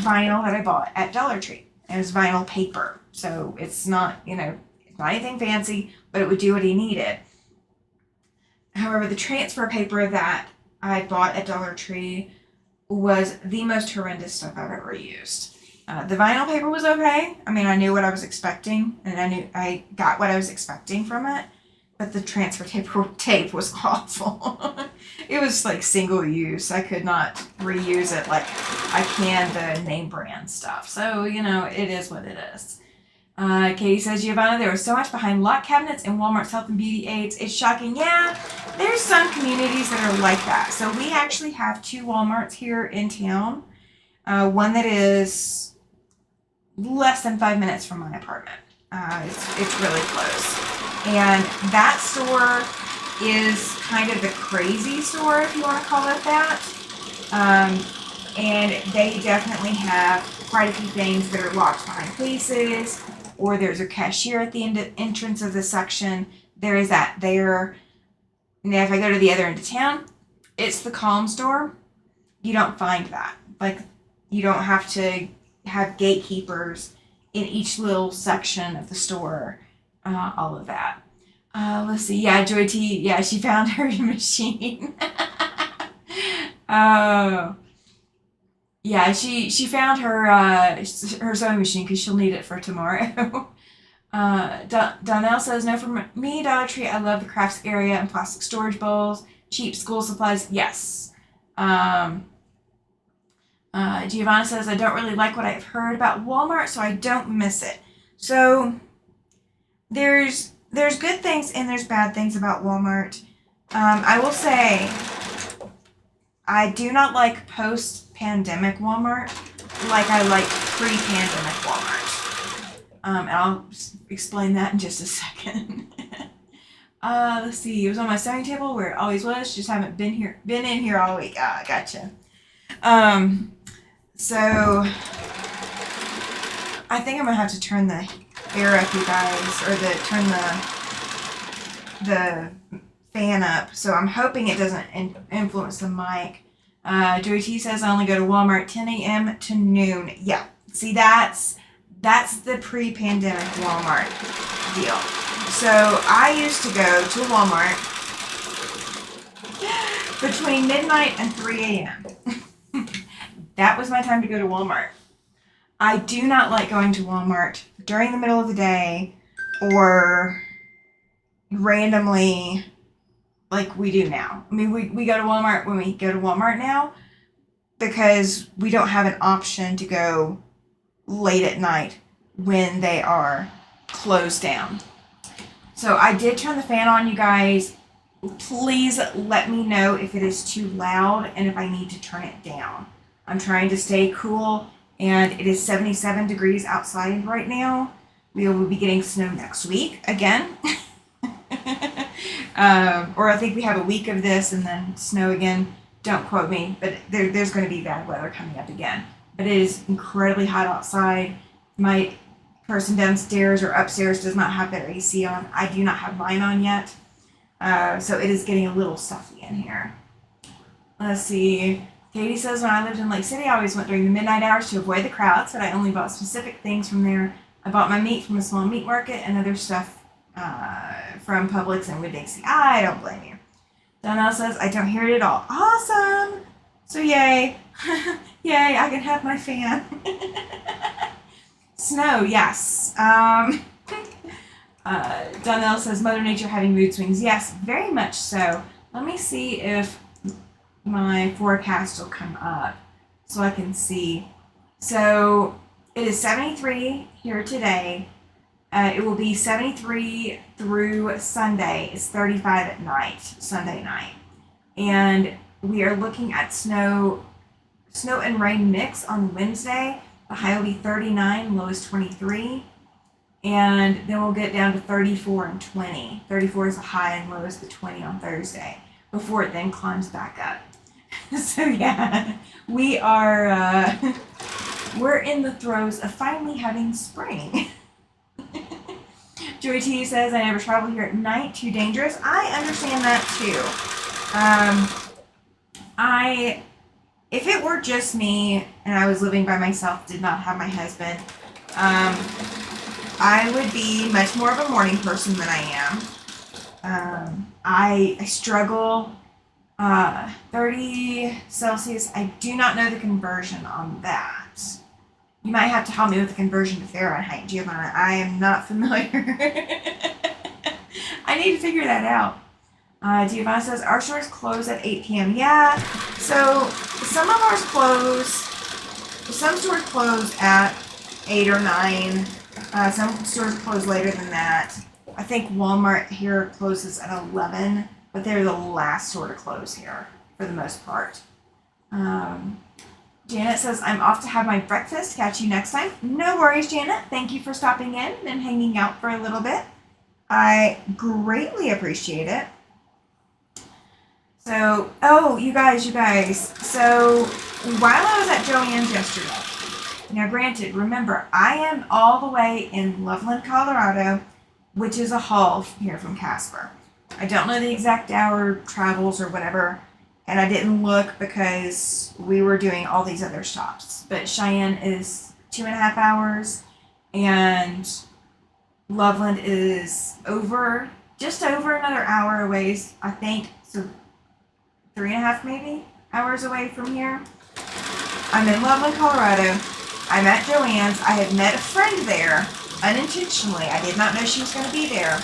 vinyl that I bought at Dollar Tree. It was vinyl paper, so it's not, it's not anything fancy, but it would do what he needed. However, the transfer paper that I bought at Dollar Tree was the most horrendous stuff I've ever used. The vinyl paper was okay. I mean, I knew what I was expecting, and I got what I was expecting from it. But the transfer tape was awful. It was like single use. I could not reuse it like I can the name brand stuff. So, it is what it is. Katie says, Giovanna, there was so much behind lock cabinets in Walmart's health and beauty aids. It's shocking. Yeah, there's some communities that are like that. So we actually have 2 Walmarts here in town. One that is less than 5 minutes from my apartment. It's really close. And that store is kind of the crazy store, if you want to call it that. And they definitely have quite a few things that are locked behind cases, or there's a cashier at the entrance of the section. There is that there. Now, if I go to the other end of town, it's the Calm store. You don't find that. Like, you don't have to have gatekeepers in each little section of the store. All of that. Let's see. Yeah, Joy T. Yeah, she found her machine. Oh. Yeah, she found her sewing machine because she'll need it for tomorrow. Donnell says, no, for me, Dollar Tree, I love the crafts area and plastic storage bowls, cheap school supplies. Yes. Giovanna says, I don't really like what I've heard about Walmart, so I don't miss it. So there's there's good things and there's bad things about Walmart. I will say I do not like post-pandemic Walmart like I like pre-pandemic Walmart. And I'll explain that in just a second. Let's see. It was on my sewing table where it always was. Just haven't been in here all week. Ah, gotcha. So I think I'm gonna have to turn the air up, you guys, or turn the fan up. So I'm hoping it doesn't influence the mic. Joey T says I only go to Walmart 10 a.m. to noon. Yeah, see that's the pre-pandemic Walmart deal. So I used to go to Walmart between midnight and 3 a.m. That was my time to go to Walmart. I do not like going to Walmart during the middle of the day or randomly like we do now. I mean, we go to Walmart when we go to Walmart now because we don't have an option to go late at night when they are closed down. So I did turn the fan on, you guys. Please let me know if it is too loud and if I need to turn it down. I'm trying to stay cool, and it is 77 degrees outside right now. We will be getting snow next week again. Or I think we have a week of this and then snow again. Don't quote me, but there's going to be bad weather coming up again. But it is incredibly hot outside. My person downstairs or upstairs does not have their AC on. I do not have mine on yet. So it is getting a little stuffy in here. Let's see. Katie says, when I lived in Lake City, I always went during the midnight hours to avoid the crowds, but I only bought specific things from there. I bought my meat from a small meat market and other stuff from Publix and Winn-Dixie. I don't blame you. Donnell says, I don't hear it at all. Awesome! So yay. Yay, I can have my fan. Snow, yes. Donnell says, Mother Nature having mood swings. Yes, very much so. Let me see if my forecast will come up so I can see. So it is 73 here today. It will be 73 through Sunday. It's 35 at night, Sunday night. And we are looking at snow and rain mix on Wednesday. The high will be 39, low is 23. And then we'll get down to 34 and 20. 34 is the high and low is the 20 on Thursday before it then climbs back up. So yeah, we are, we're in the throes of finally having spring. Joy T says, I never travel here at night, too dangerous. I understand that too. If it were just me and I was living by myself, did not have my husband, I would be much more of a morning person than I am. I struggle. 30 Celsius, I do not know the conversion on that. You might have to help me with the conversion to Fahrenheit, Giovanna. I am not familiar. I need to figure that out. Giovanna says, our stores close at 8 p.m. Yeah, so some of ours close. Some stores close at 8 or 9. Some stores close later than that. I think Walmart here closes at 11. But they're the last store to close here, for the most part. Janet says, I'm off to have my breakfast. Catch you next time. No worries, Janet. Thank you for stopping in and hanging out for a little bit. I greatly appreciate it. So, oh, you guys. So, while I was at Joann's yesterday, now granted, remember, I am all the way in Loveland, Colorado, which is a haul here from Casper. I don't know the exact hour travels or whatever, and I didn't look because we were doing all these other stops. But Cheyenne is 2.5 hours, and Loveland is just over another hour away, I think, so 3.5 maybe hours away from here. I'm in Loveland, Colorado. I'm at Joann's. I had met a friend there unintentionally. I did not know she was going to be there.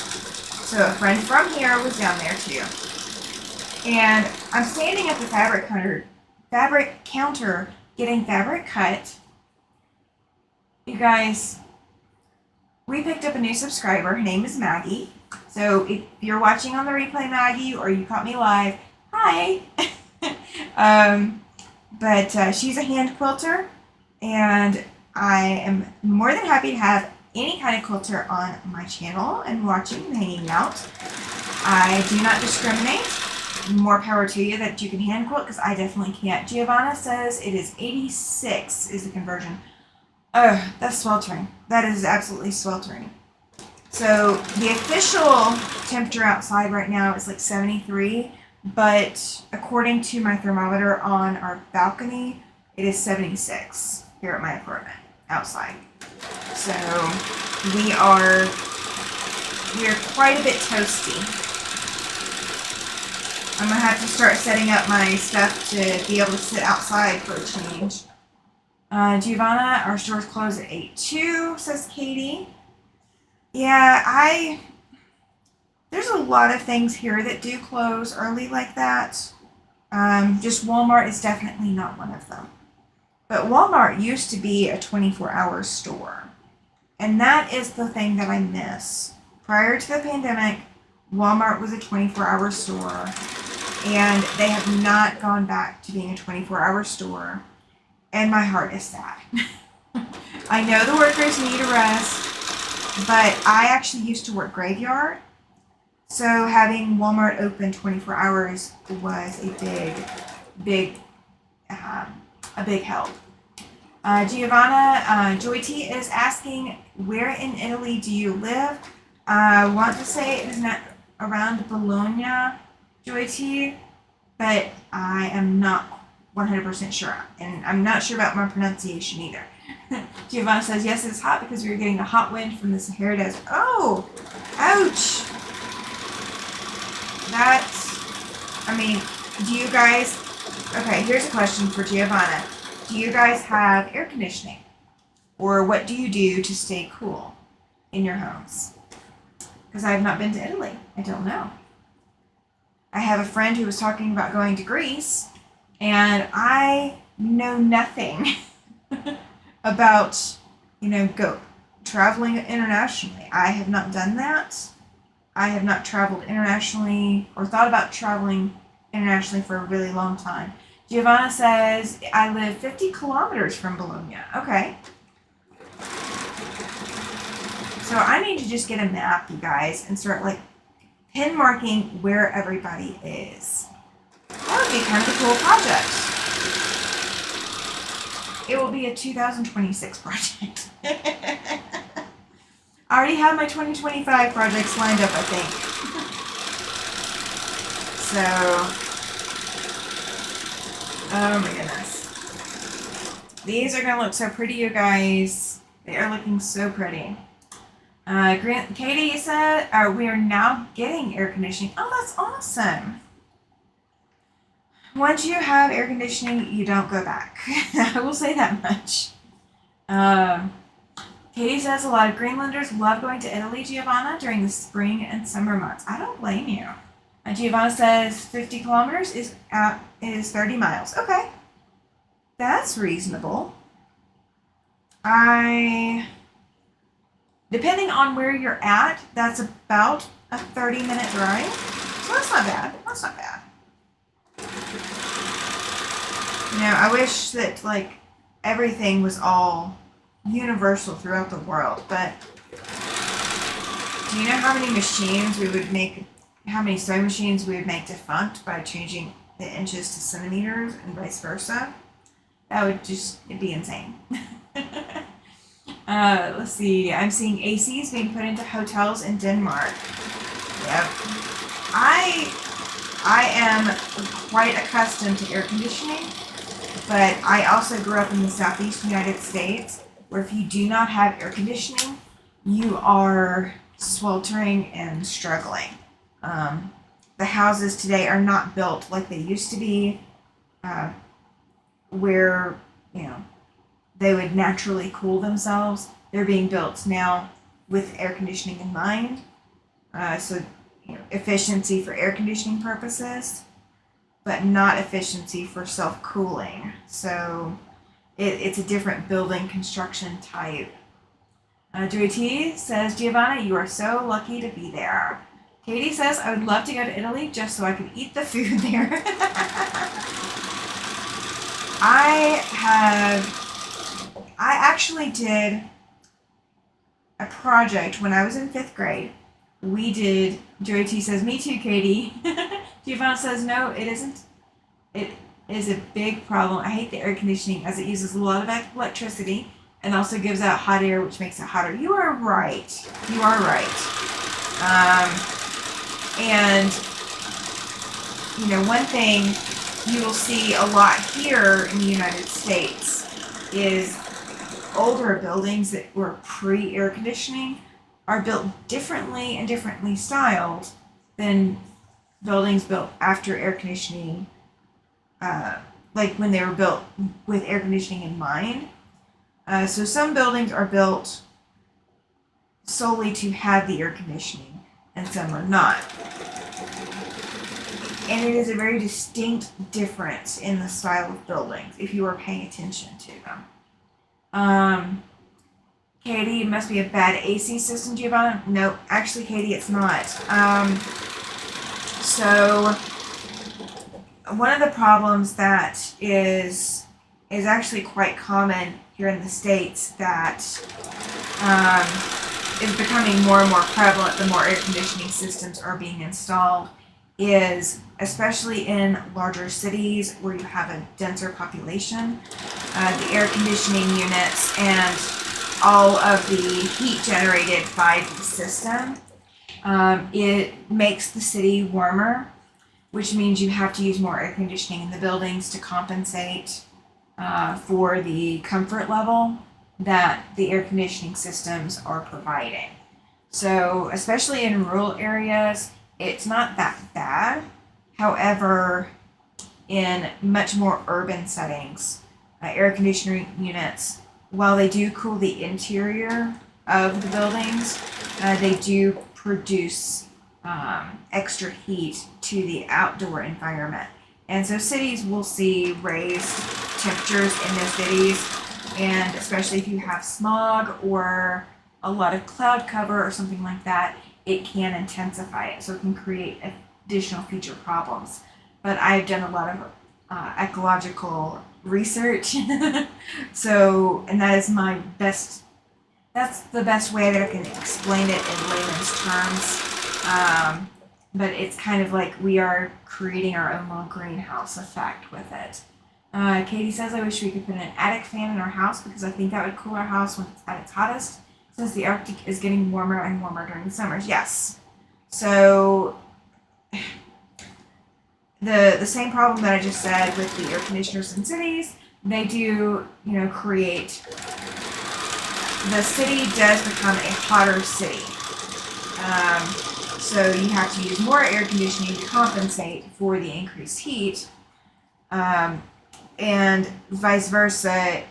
So a friend from here was down there too. And I'm standing at the fabric counter getting fabric cut. You guys, we picked up a new subscriber. Her name is Maggie. So if you're watching on the replay, Maggie, or you caught me live, hi. But she's a hand quilter, and I am more than happy to have any kind of quilter on my channel and watching and hanging out. I do not discriminate. More power to you that you can hand quilt, because I definitely can't. Giovanna says it is 86 is the conversion. Oh, that's sweltering. That is absolutely sweltering. So the official temperature outside right now is like 73, but according to my thermometer on our balcony, it is 76 here at my apartment outside. So we are quite a bit toasty. I'm gonna have to start setting up my stuff to be able to sit outside for a change. Giovanna, our store's closed at 8 too, says Katie. Yeah, there's a lot of things here that do close early like that. Just Walmart is definitely not one of them. But Walmart used to be a 24-hour store. And that is the thing that I miss. Prior to the pandemic, Walmart was a 24-hour store. And they have not gone back to being a 24-hour store. And my heart is sad. I know the workers need a rest. But I actually used to work graveyard, so having Walmart open 24 hours was a big help. Giovanna, Joy T is asking, where in Italy do you live? I want to say it is not around Bologna, Joy T, but I am not 100% sure, and I'm not sure about my pronunciation either. Giovanna says, yes, it's hot because we were getting a hot wind from the Sahara Desert. Oh, ouch. Do you guys, okay, here's a question for Giovanna. Do you guys have air conditioning? Or what do you do to stay cool in your homes? Because I have not been to Italy. I don't know. I have a friend who was talking about going to Greece, and I know nothing about, traveling internationally. I have not done that. I have not traveled internationally or thought about traveling internationally for a really long time. Giovanna says, I live 50 kilometers from Bologna. Okay. So I need to just get a map, you guys, and start pin marking where everybody is. That would be kind of a cool project. It will be a 2026 project. I already have my 2025 projects lined up, I think. Oh my goodness. These are going to look so pretty, you guys. They are looking so pretty. Katie said, we are now getting air conditioning. Oh, that's awesome. Once you have air conditioning, you don't go back. I will say that much. Katie says a lot of Greenlanders love going to Italy, Giovanna, during the spring and summer months. I don't blame you. Giovanna says 50 kilometers is 30 miles. Okay. That's reasonable. Depending on where you're at, that's about a 30-minute drive. So that's not bad. That's not bad. I wish that everything was all universal throughout the world, but do you know how many machines we would make, how many sewing machines we would make defunct by changing the inches to centimeters and vice versa? That would it'd be insane. Let's see, I'm seeing ACs being put into hotels in Denmark. Yep. I am quite accustomed to air conditioning, but I also grew up in the southeast United States, where if you do not have air conditioning, you are sweltering and struggling. The houses today are not built like they used to be, where, they would naturally cool themselves. They're being built now with air conditioning in mind. So efficiency for air conditioning purposes, but not efficiency for self-cooling. So it's a different building construction type. Joy T says, Giovanna, you are so lucky to be there. Katie says, I would love to go to Italy just so I could eat the food there. I actually did a project when I was in 5th grade. We did, Joy T says, me too, Katie. Giovanna says, no, it isn't. It is a big problem. I hate the air conditioning as it uses a lot of electricity and also gives out hot air, which makes it hotter. You are right. You are right. And, you know, one thing you will see a lot here in the United States is older buildings that were pre-air conditioning are built differently and differently styled than buildings built after air conditioning, like when they were built with air conditioning in mind. So some buildings are built solely to have the air conditioning and some are not. And it is a very distinct difference in the style of buildings if you are paying attention to them. Katie, it must be a bad AC system, Giovanna. No, actually, Katie, it's not. So one of the problems that is actually quite common here in the States that is becoming more and more prevalent the more air conditioning systems are being installed is, especially in larger cities where you have a denser population, the air conditioning units and all of the heat generated by the system, it makes the city warmer, which means you have to use more air conditioning in the buildings to compensate for the comfort level that the air conditioning systems are providing. So, especially in rural areas, it's not that bad. However, in much more urban settings, air conditioning units, while they do cool the interior of the buildings, they do produce extra heat to the outdoor environment. And so cities will see raised temperatures in their cities, and especially if you have smog or a lot of cloud cover or something like that, it can intensify it. So it can create additional future problems. But I've done a lot of ecological research. So, and that is my best, that's the best way that I can explain it in layman's terms. But it's kind of like we are creating our own little greenhouse effect with it. Katie says, I wish we could put an attic fan in our house because I think that would cool our house when it's at its hottest, since the Arctic is getting warmer and warmer during the summers. Yes. So the same problem that I just said with the air conditioners in cities, they do, create, the city does become a hotter city. So you have to use more air conditioning to compensate for the increased heat. And vice versa,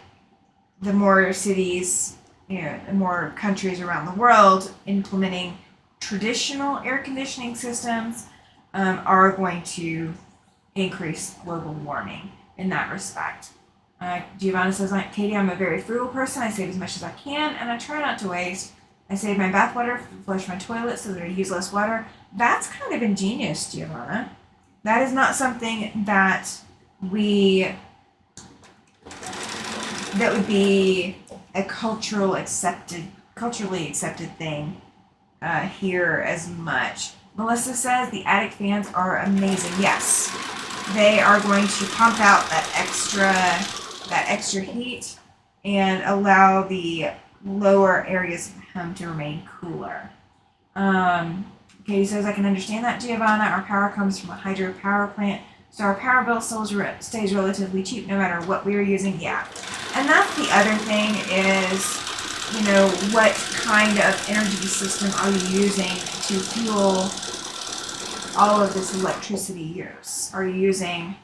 the more cities, the more countries around the world implementing traditional air conditioning systems are going to increase global warming in that respect. Giovanna says, Katie, I'm a very frugal person. I save as much as I can, and I try not to waste. I save my bath water, flush my toilet so that I use less water. That's kind of ingenious, Giovanna. That is not something that that would be a culturally accepted thing here as much. Melissa says the attic fans are amazing. Yes, they are going to pump out that extra heat and allow the lower areas of the home to remain cooler. Katie says, I can understand that, Giovanna. Our power comes from a hydropower plant, so our power bill stays relatively cheap no matter what we are using. Yeah. And that's the other thing is, what kind of energy system are you using to fuel all of this electricity use? Are you using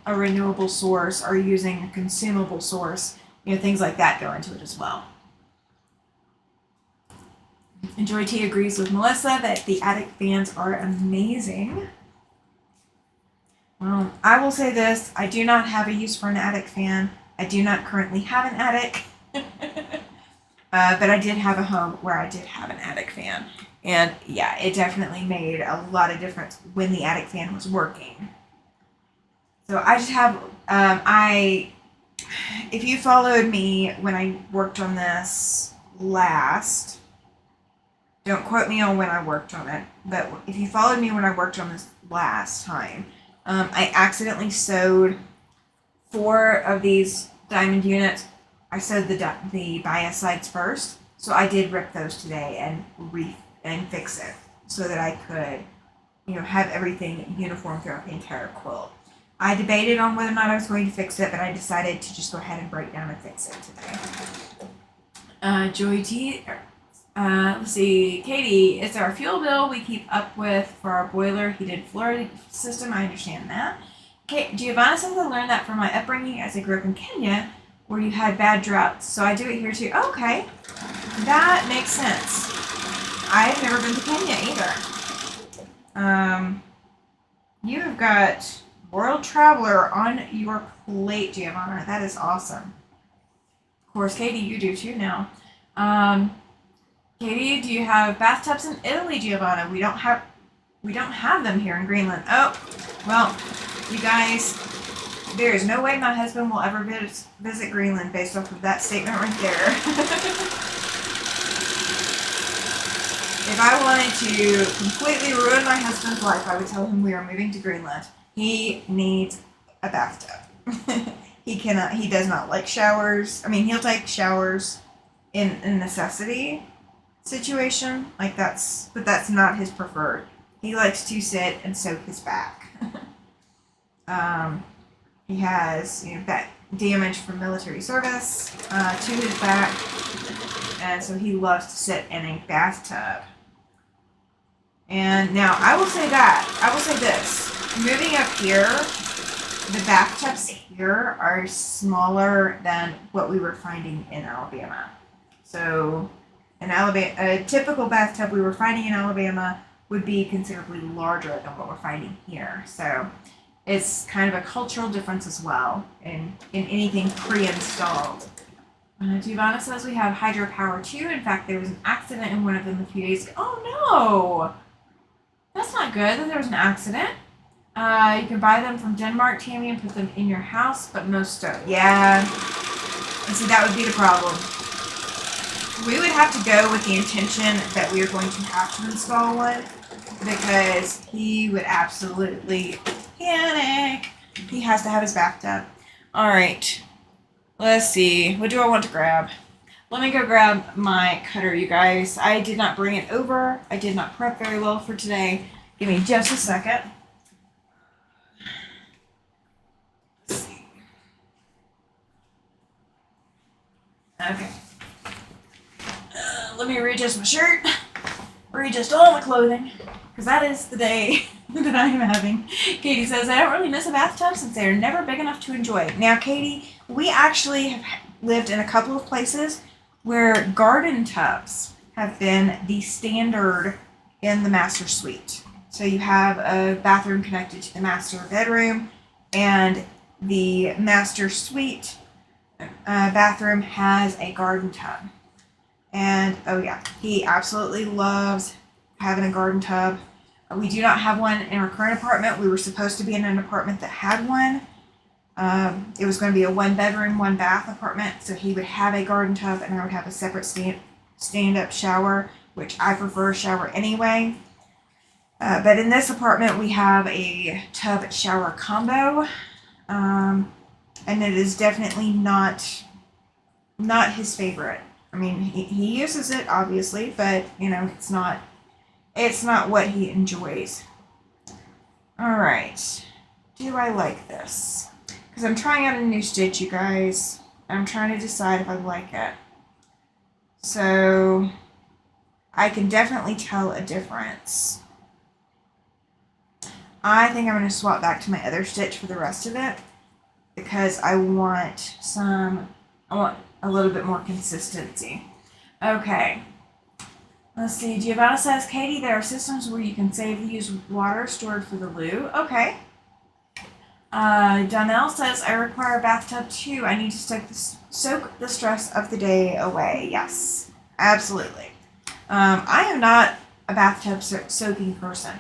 a renewable source? Are you using a consumable source? Things like that go into it as well. And Joy T agrees with Melissa that the attic fans are amazing. I will say this, I do not have a use for an attic fan. I do not currently have an attic. But I did have a home where I did have an attic fan. And yeah, it definitely made a lot of difference when the attic fan was working. So I just have, if you followed me when I worked on this last, don't quote me on when I worked on it, but if you followed me when I worked on this last time, I accidentally sewed 4 of these diamond units. I sewed the bias sides first, so I did rip those today and fix it so that I could, have everything uniform throughout the entire quilt. I debated on whether or not I was going to fix it, but I decided to just go ahead and break down and fix it today. Joy T. Let's see, Katie, it's our fuel bill we keep up with for our boiler heated floor system. I understand that. Giovanna says I learned that from my upbringing as I grew up in Kenya, where you had bad droughts. So I do it here too. Okay, that makes sense. I've never been to Kenya either. You have got World Traveler on your plate, Giovanna. That is awesome. Of course, Katie, you do too now. Katie, do you have bathtubs in Italy, Giovanna? We don't have them here in Greenland. Oh, well, you guys, there is no way my husband will ever visit Greenland based off of that statement right there. If I wanted to completely ruin my husband's life, I would tell him we are moving to Greenland. He needs a bathtub. He does not like showers. I mean, he'll take showers in a necessity situation, but that's not his preferred. He likes to sit and soak his back. He has, back damage from military service to his back, and so he loves to sit in a bathtub. And now I will say this: moving up here, the bathtubs here are smaller than what we were finding in Alabama. So, a typical bathtub we were finding in Alabama would be considerably larger than what we're finding here. So, it's kind of a cultural difference as well in anything pre-installed. Giovanna says we have hydropower too. In fact, there was an accident in one of them a few days ago. Oh no! That's not good that there was an accident. You can buy them from Denmark, Tammy, and put them in your house, but most don't. Yeah. And see, that would be the problem. We would have to go with the intention that we are going to have to install one, because he would absolutely panic. He has to have his bathtub. Alright. Let's see. What do I want to grab? Let me go grab my cutter, you guys. I did not bring it over. I did not prep very well for today. Give me just a second. Let's see. Okay. Let me readjust my shirt. Readjust all my clothing. Because that is the day that I am having. Katie says, I don't really miss a bathtub since they are never big enough to enjoy. Now, Katie, we actually have lived in a couple of places where garden tubs have been the standard in the master suite. So you have a bathroom connected to the master bedroom, and the master suite bathroom has a garden tub. And oh yeah, he absolutely loves having a garden tub. We do not have one in our current apartment. We were supposed to be in an apartment that had one. It was going to be a 1-bedroom, 1-bath apartment, so he would have a garden tub and I would have a separate stand-up shower, which I prefer a shower anyway. But in this apartment, we have a tub shower combo, and it is definitely not his favorite. I mean, he uses it obviously, but it's not what he enjoys. All right, do I like this? Because I'm trying out a new stitch, you guys. I'm trying to decide if I like it. So I can definitely tell a difference. I think I'm going to swap back to my other stitch for the rest of it, because I want a little bit more consistency. Okay. Let's see. Giovanna says, Katie, there are systems where you can save the used water stored for the loo. Okay. Donnell says, I require a bathtub too. I need to soak the stress of the day away. Yes, absolutely. I am not a bathtub soaking person.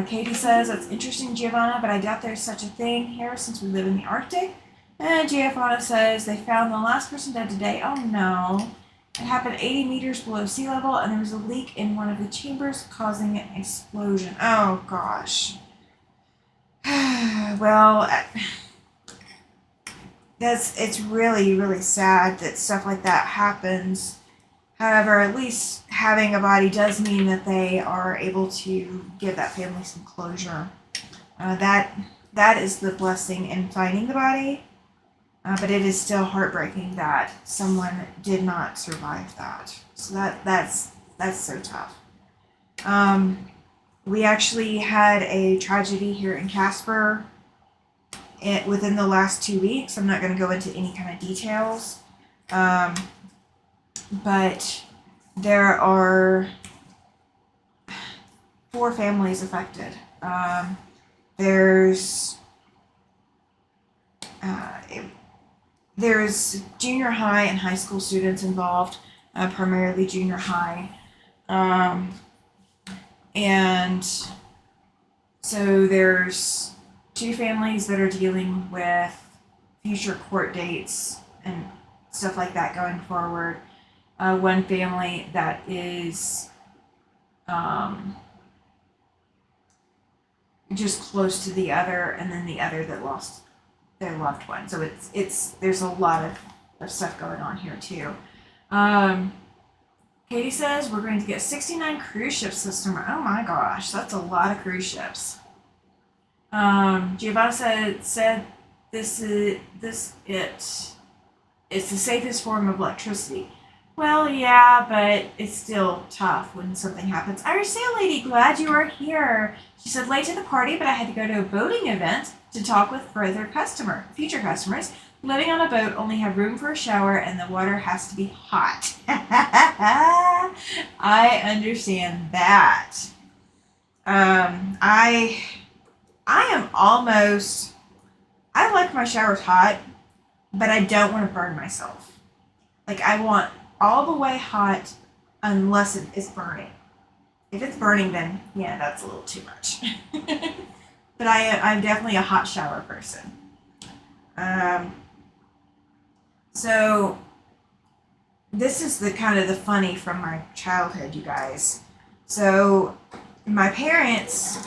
Katie says, that's interesting, Giovanna, but I doubt there's such a thing here since we live in the Arctic. And Giovanna says, they found the last person dead today. Oh no. It happened 80 meters below sea level, and there was a leak in one of the chambers causing an explosion. Oh gosh. Well, it's really, really sad that stuff like that happens. However, at least having a body does mean that they are able to give that family some closure. That is the blessing in finding the body. But it is still heartbreaking that someone did not survive that. So that's so tough. We actually had a tragedy here in Casper within the last 2 weeks. I'm not going to go into any kind of details. But there are 4 families affected. There's junior high and high school students involved, primarily junior high. And so there's 2 families that are dealing with future court dates and stuff like that going forward. One family that is just close to the other, and then the other that lost their loved one. So there's a lot of stuff going on here too. Katie says we're going to get 69 cruise ships this summer. Oh my gosh, that's a lot of cruise ships. Giovanna said it's the safest form of electricity. Well, yeah, but it's still tough when something happens. Irish Sail Lady, glad you are here. She said, late to the party, but I had to go to a boating event to talk with future customers. Living on a boat, only have room for a shower, and the water has to be hot. I understand that. I am almost, I like my showers hot, but I don't want to burn myself. Like, I want all the way hot unless it is burning. If it's burning, then yeah, that's a little too much. But I'm definitely a hot shower person. So this is the kind of the funny from my childhood, you guys. So my parents,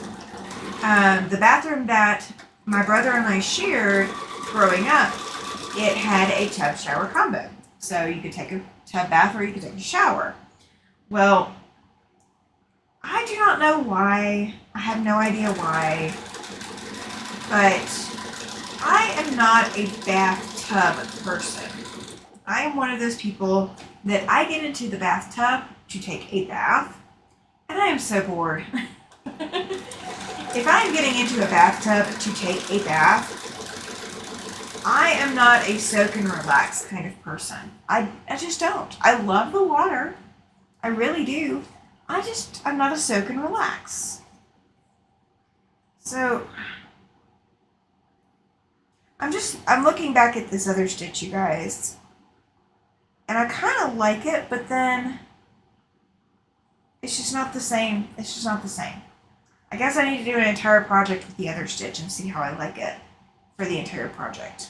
the bathroom that my brother and I shared growing up, it had a tub shower combo. So you could take a tub bath or you could take a shower. Well, I do not know why. I have no idea why. But I am not a bathtub person. I am one of those people that I get into the bathtub to take a bath, and I am so bored. If I am getting into a bathtub to take a bath, I am not a soak and relax kind of person. I just don't. I love the water. I really do. I'm not a soak and relax. So, I'm looking back at this other stitch, you guys. And I kind of like it, but then it's just not the same. It's just not the same. I guess I need to do an entire project with the other stitch and see how I like it for the entire project.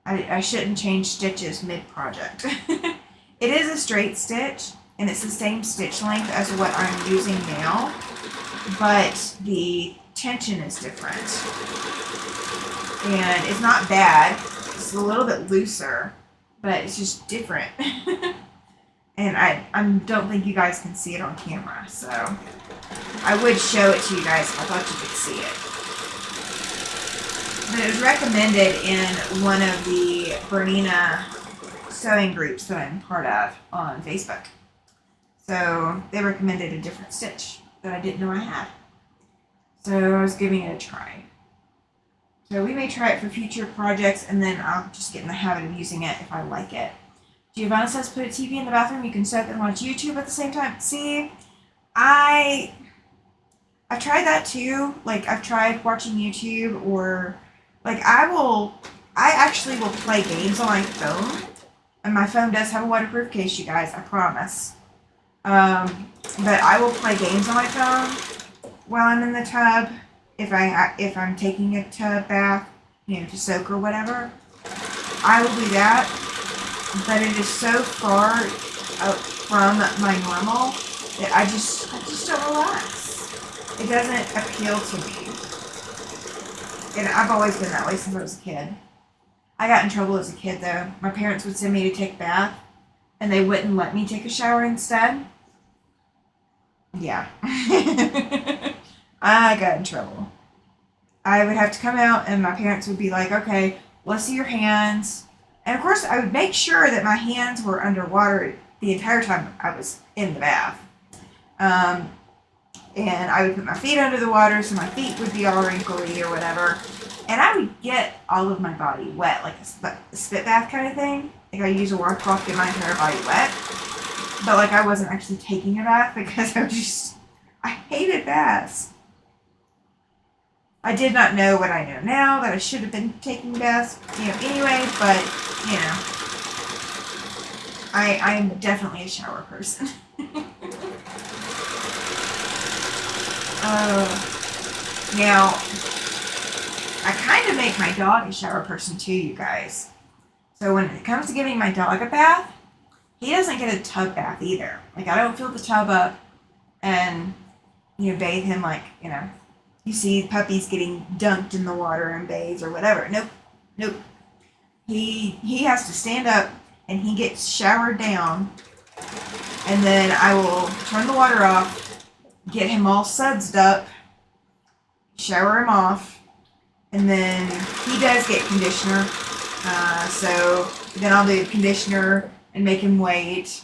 I shouldn't change stitches mid-project. It is a straight stitch, and it's the same stitch length as what I'm using now, but the tension is different. And it's not bad. It's a little bit looser, but it's just different. And I don't think you guys can see it on camera, so I would show it to you guys if I thought you could see it. But it was recommended in one of the Bernina sewing groups that I'm part of on Facebook. So they recommended a different stitch that I didn't know I had. So I was giving it a try. So we may try it for future projects, and then I'll just get in the habit of using it if I like it. Giovanna says, put a TV in the bathroom, you can soak and watch YouTube at the same time. See, I I've tried that too. Like I've tried watching YouTube or like I actually will play games on my phone. And my phone does have a waterproof case, you guys, I promise. But I will play games on my phone while I'm in the tub if I'm taking a tub bath, to soak or whatever. I will do that, but it is so far out from my normal that I just don't relax. It doesn't appeal to me. And I've always been that way since I was a kid. I got in trouble as a kid though. My parents would send me to take a bath and they wouldn't let me take a shower instead. Yeah. I got in trouble. I would have to come out and my parents would be like, okay, let's see your hands. And of course I would make sure that my hands were underwater the entire time I was in the bath. And I would put my feet under the water so my feet would be all wrinkly or whatever. And I would get all of my body wet, like a spit bath kind of thing. Like I use a washcloth to get my entire body wet. But like I wasn't actually taking a bath because I hated baths. I did not know what I know now, that I should have been taking baths, anyway, but, I am definitely a shower person. Now, I kind of make my dog a shower person too, you guys. So when it comes to giving my dog a bath, he doesn't get a tub bath either. Like, I don't fill the tub up and, bathe him like, you see puppies getting dunked in the water and bathed or whatever. Nope. He has to stand up and he gets showered down, and then I will turn the water off, get him all sudsed up, shower him off, and then he does get conditioner. So then I'll do conditioner and make him wait,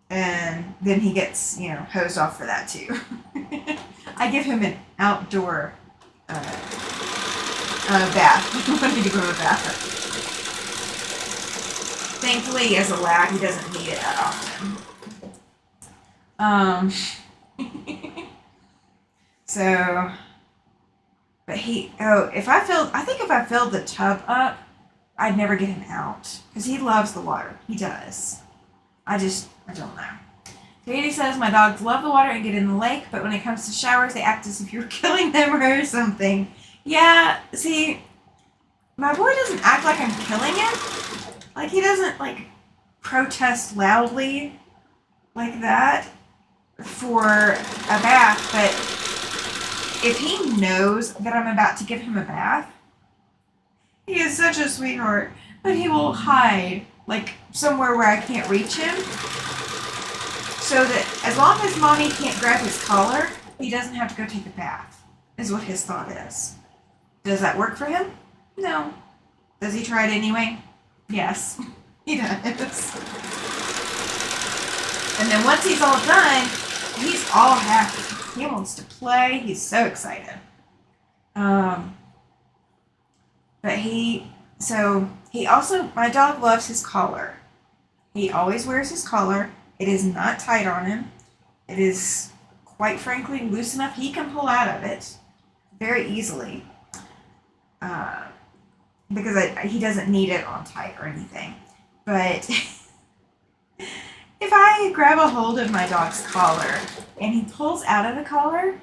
and then he gets, hosed off for that too. I give him an outdoor bath. I want me to go to a bath. Thankfully, as a lab, he doesn't need it that often. So, but if I filled the tub up, I'd never get him out because he loves the water. He does. I don't know. Katie says, my dogs love the water and get in the lake, but when it comes to showers, they act as if you're killing them or something. Yeah, see, my boy doesn't act like I'm killing him. Like, he doesn't, protest loudly like that for a bath, but if he knows that I'm about to give him a bath, he is such a sweetheart, but he will hide, somewhere where I can't reach him. So that as long as mommy can't grab his collar, he doesn't have to go take a bath, is what his thought is. Does that work for him? No. Does he try it anyway? Yes, he does. And then once he's all done, he's all happy. He wants to play. He's so excited. But my dog loves his collar. He always wears his collar. It is not tight on him. It is, quite frankly, loose enough he can pull out of it very easily. Because he doesn't need it on tight or anything. But if I grab a hold of my dog's collar and he pulls out of the collar,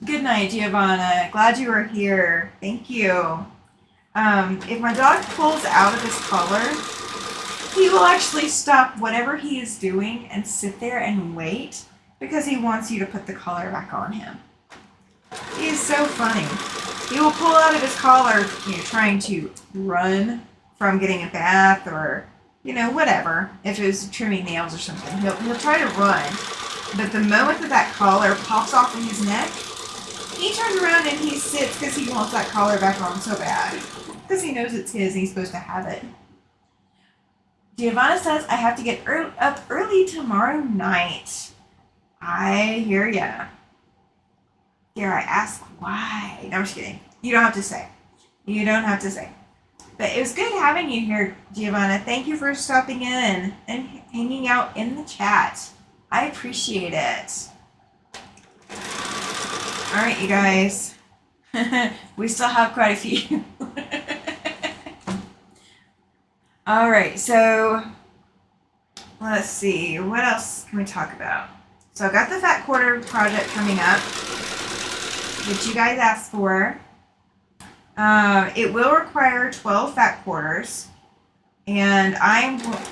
good night, Giovanna. Glad you were here. Thank you. If my dog pulls out of his collar, he will actually stop whatever he is doing and sit there and wait because he wants you to put the collar back on him. He is so funny. He will pull out of his collar, trying to run from getting a bath or, whatever. If it was trimming nails or something, he'll try to run. But the moment that collar pops off in his neck, he turns around and he sits because he wants that collar back on so bad. Because he knows it's his and he's supposed to have it. Giovanna says, I have to get up early tomorrow night. I hear ya. Dare I ask why? No, I'm just kidding. You don't have to say. You don't have to say. But it was good having you here, Giovanna. Thank you for stopping in and hanging out in the chat. I appreciate it. Alright, you guys. We still have quite a few. Alright, so let's see. What else can we talk about? So I've got the fat quarter project coming up that you guys asked for. It will require 12 fat quarters. And it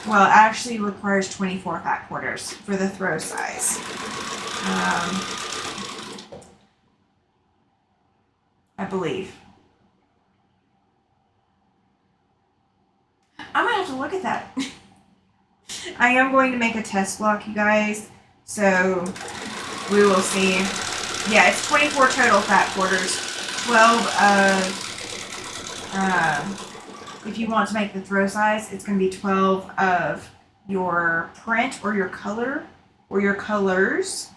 actually requires 24 fat quarters for the throw size. I believe. I'm gonna have to look at that. I am going to make a test block, you guys, so we will see. Yeah, it's 24 total fat quarters, 12 of, if you want to make the throw size, it's going to be 12 of your print or your color or your colors,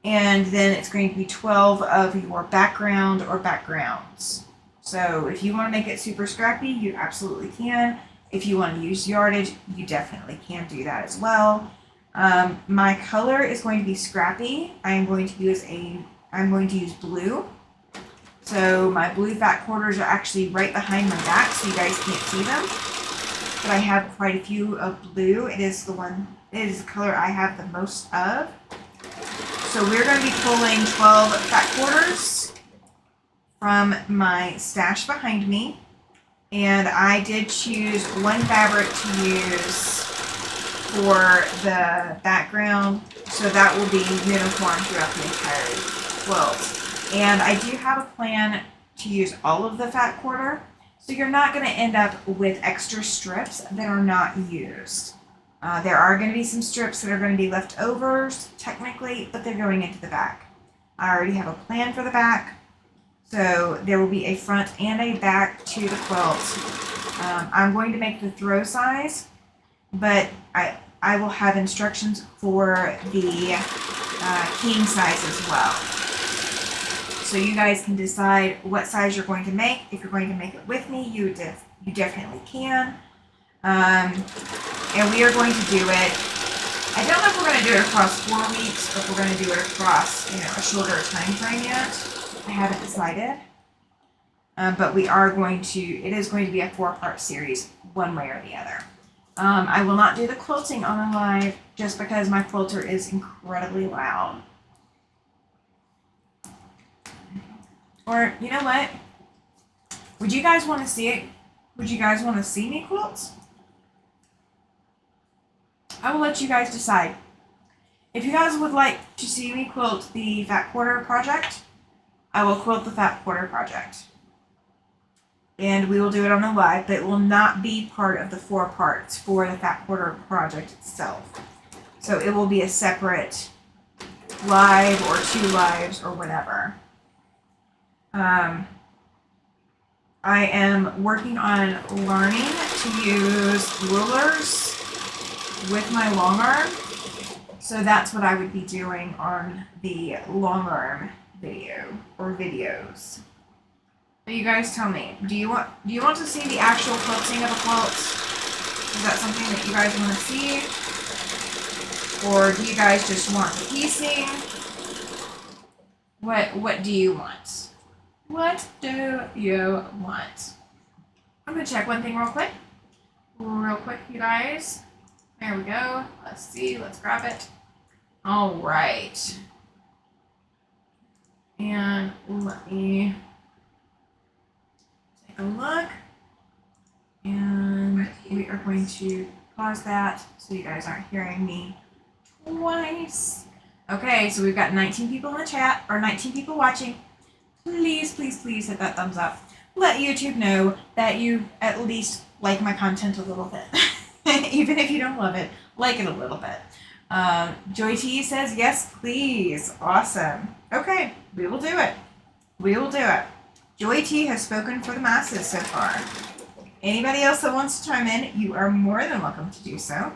and then it's going to be 12 of your background or backgrounds. So if you want to make it super scrappy, you absolutely can. If you want to use yardage, you definitely can do that as well. My color is going to be scrappy. I'm going to use blue. So my blue fat quarters are actually right behind my back, so you guys can't see them. But I have quite a few of blue. It is the color I have the most of. So we're going to be pulling 12 fat quarters from my stash behind me. And I did choose one fabric to use for the background, so that will be uniform throughout the entire quilt. And I do have a plan to use all of the fat quarter, so you're not going to end up with extra strips that are not used. There are going to be some strips that are going to be leftovers, technically, but they're going into the back. I already have a plan for the back, so there will be a front and a back to the quilt. I'm going to make the throw size, but I will have instructions for the king size as well. So you guys can decide what size you're going to make. If you're going to make it with me, you definitely can. And we are going to do it. I don't know if we're going to do it across 4 weeks or if we're going to do it across, a shorter time frame yet. I haven't decided. But we are going to, it is going to be a 4-part series, one way or the other. I will not do the quilting on the live just because my quilter is incredibly loud. Or, you know what? Would you guys want to see it? Would you guys want to see me quilt? I will let you guys decide. If you guys would like to see me quilt the fat quarter project, I will quilt the fat quarter project. And we will do it on the live, but it will not be part of the 4 parts for the fat quarter project itself. So it will be a separate live or 2 lives or whatever. I am working on learning to use rulers with my long arm. So that's what I would be doing on the long arm video or videos. So you guys tell me, do you want to see the actual quilting of a quilt? Is that something that you guys want to see? Or do you guys just want the piecing? What do you want? What do you want? I'm gonna check one thing real quick. Real quick, you guys. There we go. Let's see, let's grab it. All right. And let me take a look. And we are going to pause that so you guys aren't hearing me twice. Okay, so we've got 19 people in the chat, or 19 people watching. Please, please, please hit that thumbs up. Let YouTube know that you at least like my content a little bit. Even if you don't love it, like it a little bit. Joy T says, yes, please. Awesome. Okay, we will do it. We will do it. Joy T has spoken for the masses so far. Anybody else that wants to chime in, you are more than welcome to do so.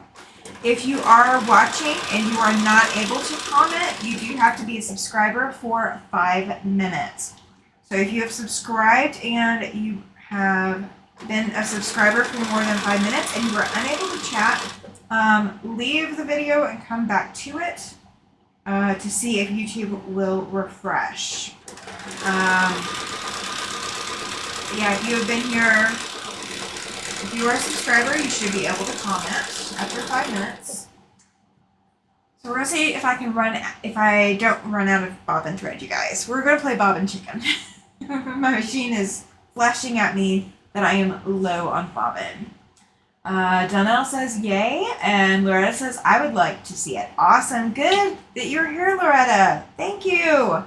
If you are watching and you are not able to comment, you do have to be a subscriber for 5 minutes. So if you have subscribed and you have been a subscriber for more than 5 minutes and you are unable to chat, leave the video and come back to it. to see if YouTube will refresh. Yeah, if you have been here, if you are a subscriber, you should be able to comment after 5 minutes. So we're gonna see if I don't run out of bobbin thread, you guys. We're gonna play bobbin chicken. My machine is flashing at me that I am low on bobbin. Donnell says yay, and Loretta says I would like to see it. Awesome, good that you're here, Loretta. Thank you.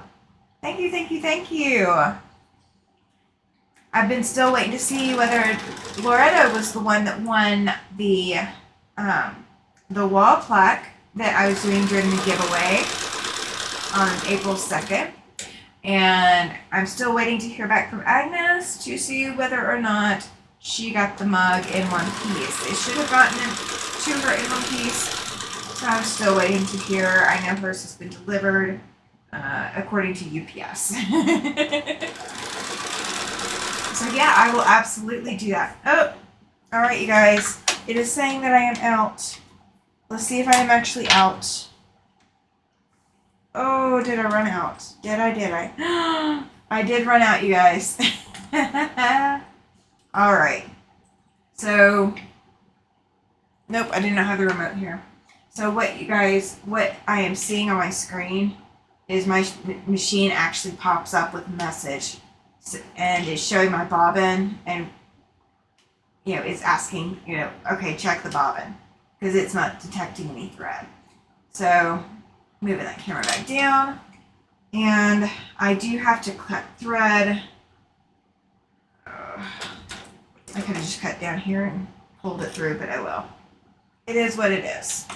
Thank you, thank you, thank you. I've been still waiting to see whether Loretta was the one that won the wall plaque that I was doing during the giveaway on April 2nd. And I'm still waiting to hear back from Agnes to see whether or not she got the mug in one piece. They should have gotten it to her in one piece. So I'm still waiting to hear. I know hers has been delivered according to UPS. So yeah, I will absolutely do that. Oh, all right, you guys. It is saying that I am out. Let's see if I am actually out. Oh, did I run out? Did I? I did run out, you guys. All right. So, nope, I did not have the remote here. So what I am seeing on my screen is my machine actually pops up with a message and it's showing my bobbin and, it's asking, okay, check the bobbin because it's not detecting any thread. So, moving that camera back down, and I do have to cut thread. I could have just cut down here and pulled it through, but I will. It is what it is.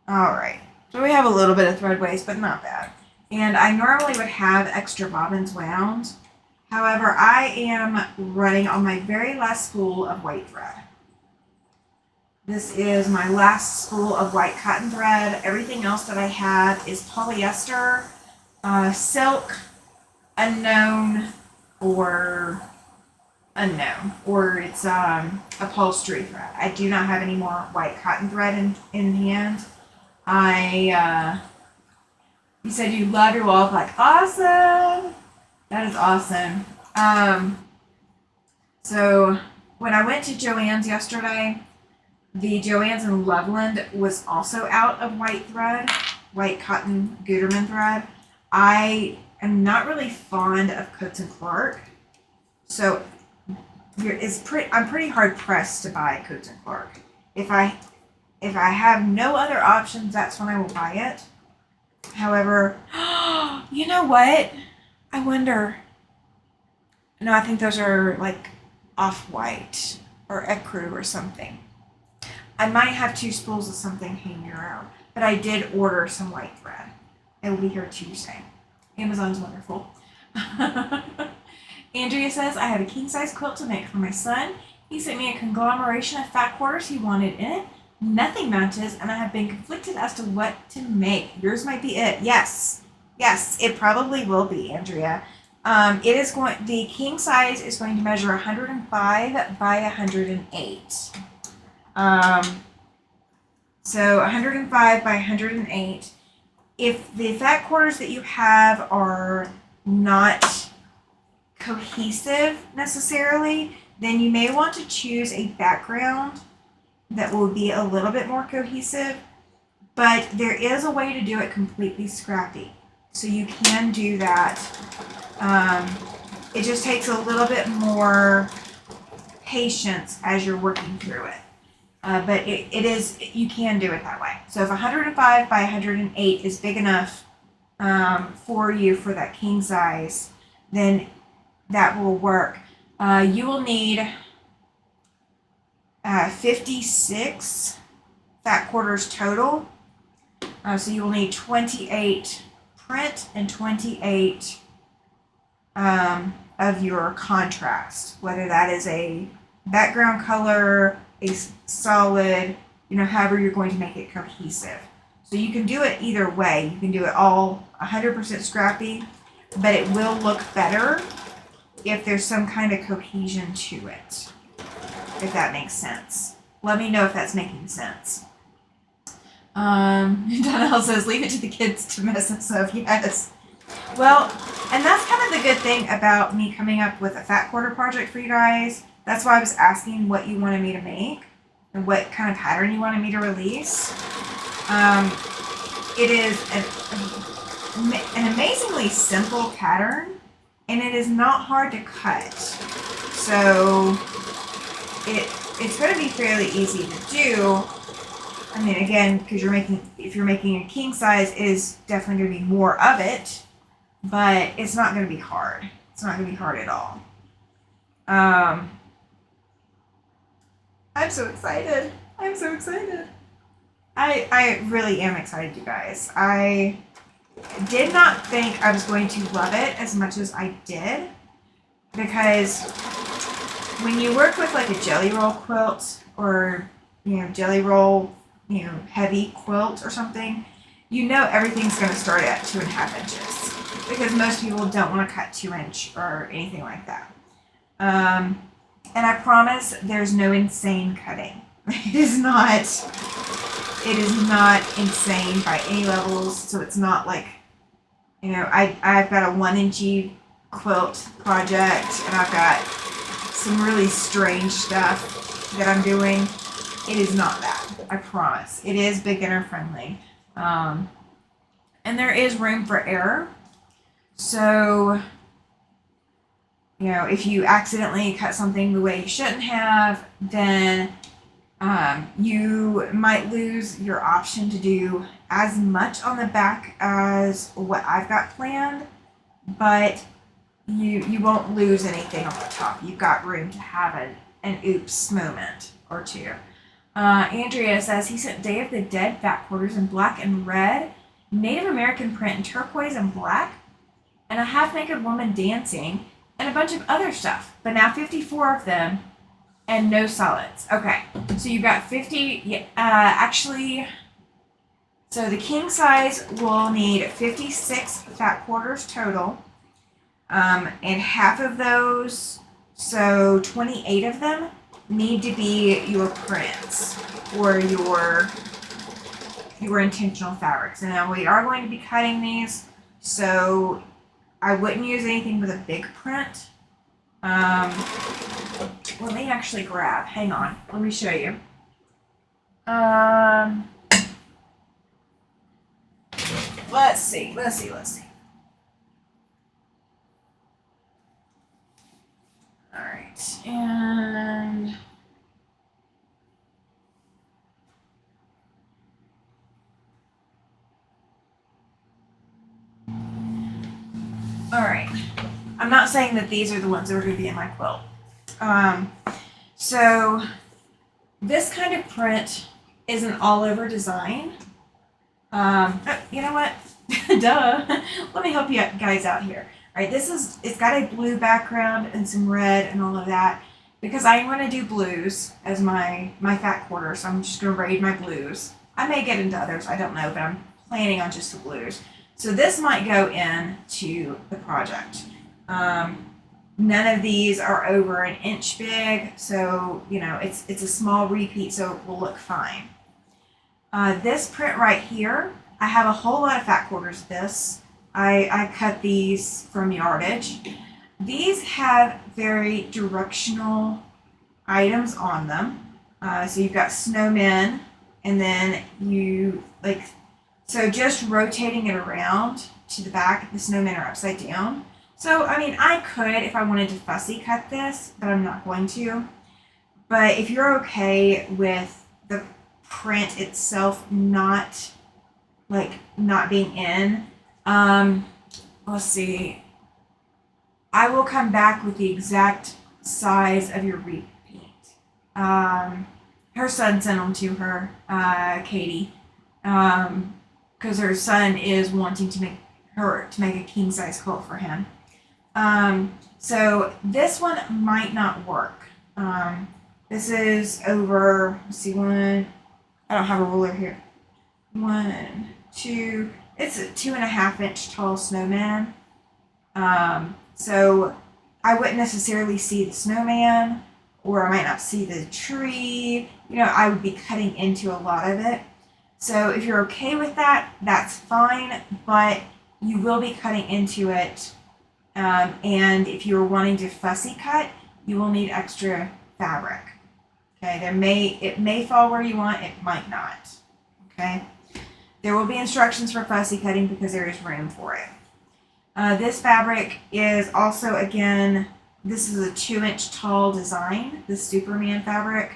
All right, so we have a little bit of thread waste, but not bad. And I normally would have extra bobbins wound. However, I am running on my very last spool of white thread. This is my last spool of white cotton thread. Everything else that I have is polyester, silk, unknown, or it's upholstery thread. I do not have any more white cotton thread in hand. You said you love your wall plaque. Awesome! That is awesome. So when I went to Joann's yesterday, the Joann's in Loveland was also out of white cotton Gutermann thread. I am not really fond of Coats and Clark, so I'm pretty hard pressed to buy Coats and Clark. If I have no other options, that's when I will buy it. However, you know what? I wonder. No, I think those are like Off-White or Ecru or something. I might have 2 spools of something hanging around, but I did order some white thread. It will be here Tuesday. Amazon's wonderful. Andrea says, I have a king-size quilt to make for my son. He sent me a conglomeration of fat quarters he wanted in it. Nothing matches, and I have been conflicted as to what to make. Yours might be it. Yes, it probably will be, Andrea. The king size is going to measure 105 by 108. So 105 by 108. If the fat quarters that you have are not cohesive necessarily, then you may want to choose a background that will be a little bit more cohesive, but there is a way to do it completely scrappy. So you can do that. It just takes a little bit more patience as you're working through it. But you can do it that way. So if 105 by 108 is big enough for you for that king size, then that will work. You will need 56 fat quarters total. So you will need 28 print and 28 of your contrast, whether that is a background color, a solid, however you're going to make it cohesive. So you can do it either way. You can do it all 100% scrappy, but it will look better if there's some kind of cohesion to it, if that makes sense. Let me know if that's making sense. Donnell says, leave it to the kids to mess us up. Yes. Well, and that's kind of the good thing about me coming up with a fat quarter project for you guys. That's why I was asking what you wanted me to make and what kind of pattern you wanted me to release. It is an amazingly simple pattern, and it is not hard to cut. So it's going to be fairly easy to do. I mean, again, because if you're making a king size, it is definitely going to be more of it, but it's not going to be hard. It's not going to be hard at all. I'm so excited. I'm so excited. I really am excited, you guys. I did not think I was going to love it as much as I did, because when you work with like a jelly roll quilt or, jelly roll, heavy quilt or something, everything's going to start at 2.5 inches, because most people don't want to cut 2-inch or anything like that. And I promise there's no insane cutting. It is not insane by any levels. So it's not like, I've got a 1-inchy quilt project, and I've got some really strange stuff that I'm doing. It is not that. I promise. It is beginner friendly. And there is room for error. So, if you accidentally cut something the way you shouldn't have, then you might lose your option to do as much on the back as what I've got planned, but you won't lose anything on the top. You've got room to have an oops moment or two. Andrea says he sent Day of the Dead fat quarters in black and red, Native American print in turquoise and black, and a half-naked woman dancing, and a bunch of other stuff, but now 54 of them, and no solids. Okay, so you've got 50, so the king size will need 56 fat quarters total, and half of those, so 28 of them, need to be your prints or your intentional fabrics. And now we are going to be cutting these, so I wouldn't use anything with a big print. Let me actually grab, hang on, let me show you. Let's see. All right, and all right. I'm not saying that these are the ones that are going to be in my quilt. So this kind of print is an all-over design. You know what? Duh. Let me help you guys out here. All right, it's got a blue background and some red and all of that, because I'm going to do blues as my fat quarter, so I'm just going to raid my blues. I may get into others, I don't know, but I'm planning on just the blues. So this might go into the project. None of these are over 1 inch big, so it's a small repeat, so it will look fine. This print right here, I have a whole lot of fat quarters of this. I cut these from yardage. These have very directional items on them. So you've got snowmen, and then so just rotating it around to the back, the snowmen are upside down. So, I mean, I could if I wanted to fussy cut this, but I'm not going to. But if you're okay with the print itself not being in, let's see. I will come back with the exact size of your repeat. Her son sent them to her, Katie, because her son is wanting to make a king size quilt for him. So this one might not work. This is over, let's see, I don't have a ruler here. 1, 2, it's a 2.5 inch tall snowman. So I wouldn't necessarily see the snowman, or I might not see the tree. I would be cutting into a lot of it. So if you're okay with that, that's fine, but you will be cutting into it. And if you're wanting to fussy cut, you will need extra fabric. Okay, it may fall where you want, it might not. Okay, there will be instructions for fussy cutting because there is room for it. This fabric is also, again, this is a 2-inch tall design, the Superman fabric.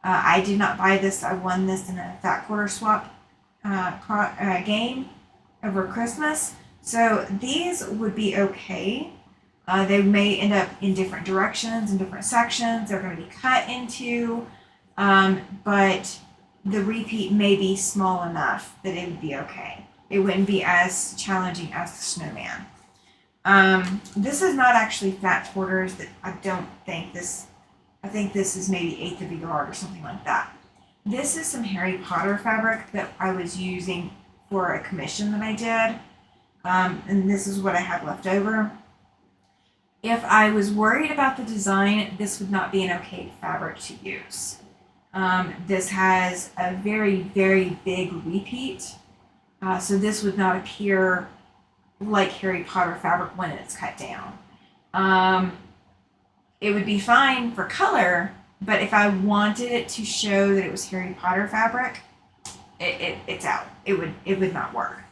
I did not buy this. I won this in a fat quarter swap game over Christmas. So these would be okay. They may end up in different directions, in different sections. They're going to be cut into, but the repeat may be small enough that it would be okay. It wouldn't be as challenging as the snowman. This is not actually fat quarters. That I don't think this. I think this is maybe 1/8 of a yard or something like that. This is some Harry Potter fabric that I was using for a commission that I did. And this is what I have left over. If I was worried about the design, this would not be an okay fabric to use. This has a very, very big repeat. So this would not appear like Harry Potter fabric when it's cut down. It would be fine for color, but if I wanted it to show that it was Harry Potter fabric, it's out. It would not work.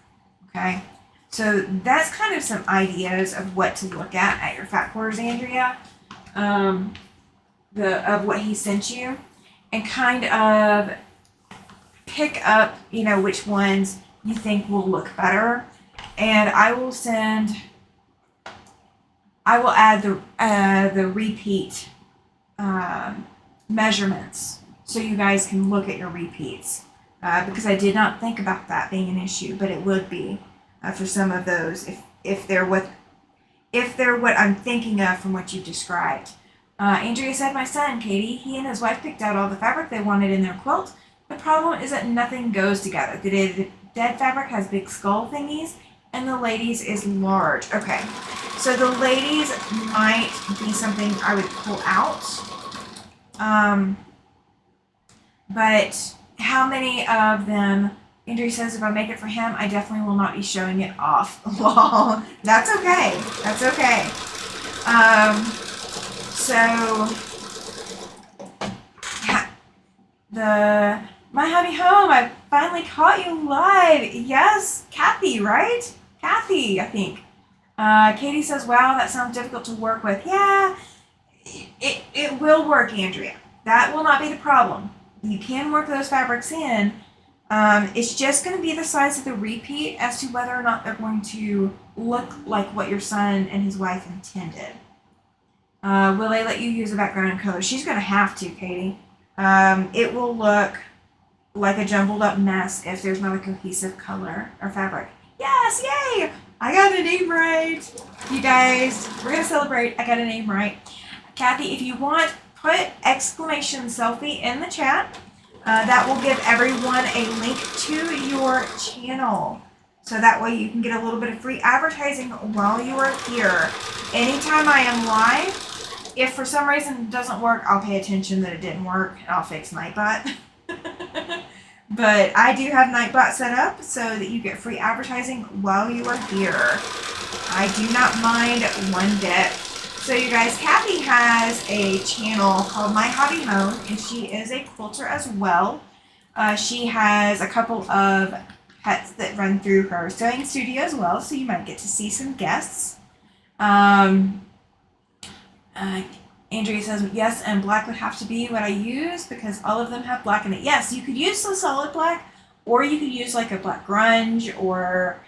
Okay, so that's kind of some ideas of what to look at your fat quarters, Andrea. Of what he sent you, and kind of pick up, which ones you think will look better, and I will add the repeat measurements so you guys can look at your repeats, because I did not think about that being an issue, but it would be for some of those if they're what I'm thinking of from what you've described. Andrea said, my son, Katie, he and his wife picked out all the fabric they wanted in their quilt. The problem is that nothing goes together. The dead fabric has big skull thingies, and the ladies is large. Okay, so the ladies might be something I would pull out. But how many of them, Andrea says, if I make it for him, I definitely will not be showing it off. Lol. That's okay. That's okay. So, my hubby home, I finally caught you live. Yes, Kathy, right? Kathy, I think. Katie says, wow, that sounds difficult to work with. Yeah, it will work, Andrea. That will not be the problem. You can work those fabrics in. It's just going to be the size of the repeat as to whether or not they're going to look like what your son and his wife intended. Will they let you use a background and color? She's going to have to, Katie. It will look like a jumbled up mess if there's not a cohesive color or fabric. Yes, yay! I got a name right. You guys, we're going to celebrate. I got a name right. Kathy, if you want, put exclamation selfie in the chat. That will give everyone a link to your channel. So that way you can get a little bit of free advertising while you are here. Anytime I am live, if for some reason it doesn't work, I'll pay attention that it didn't work and I'll fix Nightbot. But I do have Nightbot set up so that you get free advertising while you are here. I do not mind one bit. So you guys, Kathy has a channel called My Hobby Home, and she is a quilter as well. She has a couple of pets that run through her sewing studio as well, so you might get to see some guests. Andrea says, yes, and black would have to be what I use because all of them have black in it. Yes, you could use some solid black, or you could use like a black grunge or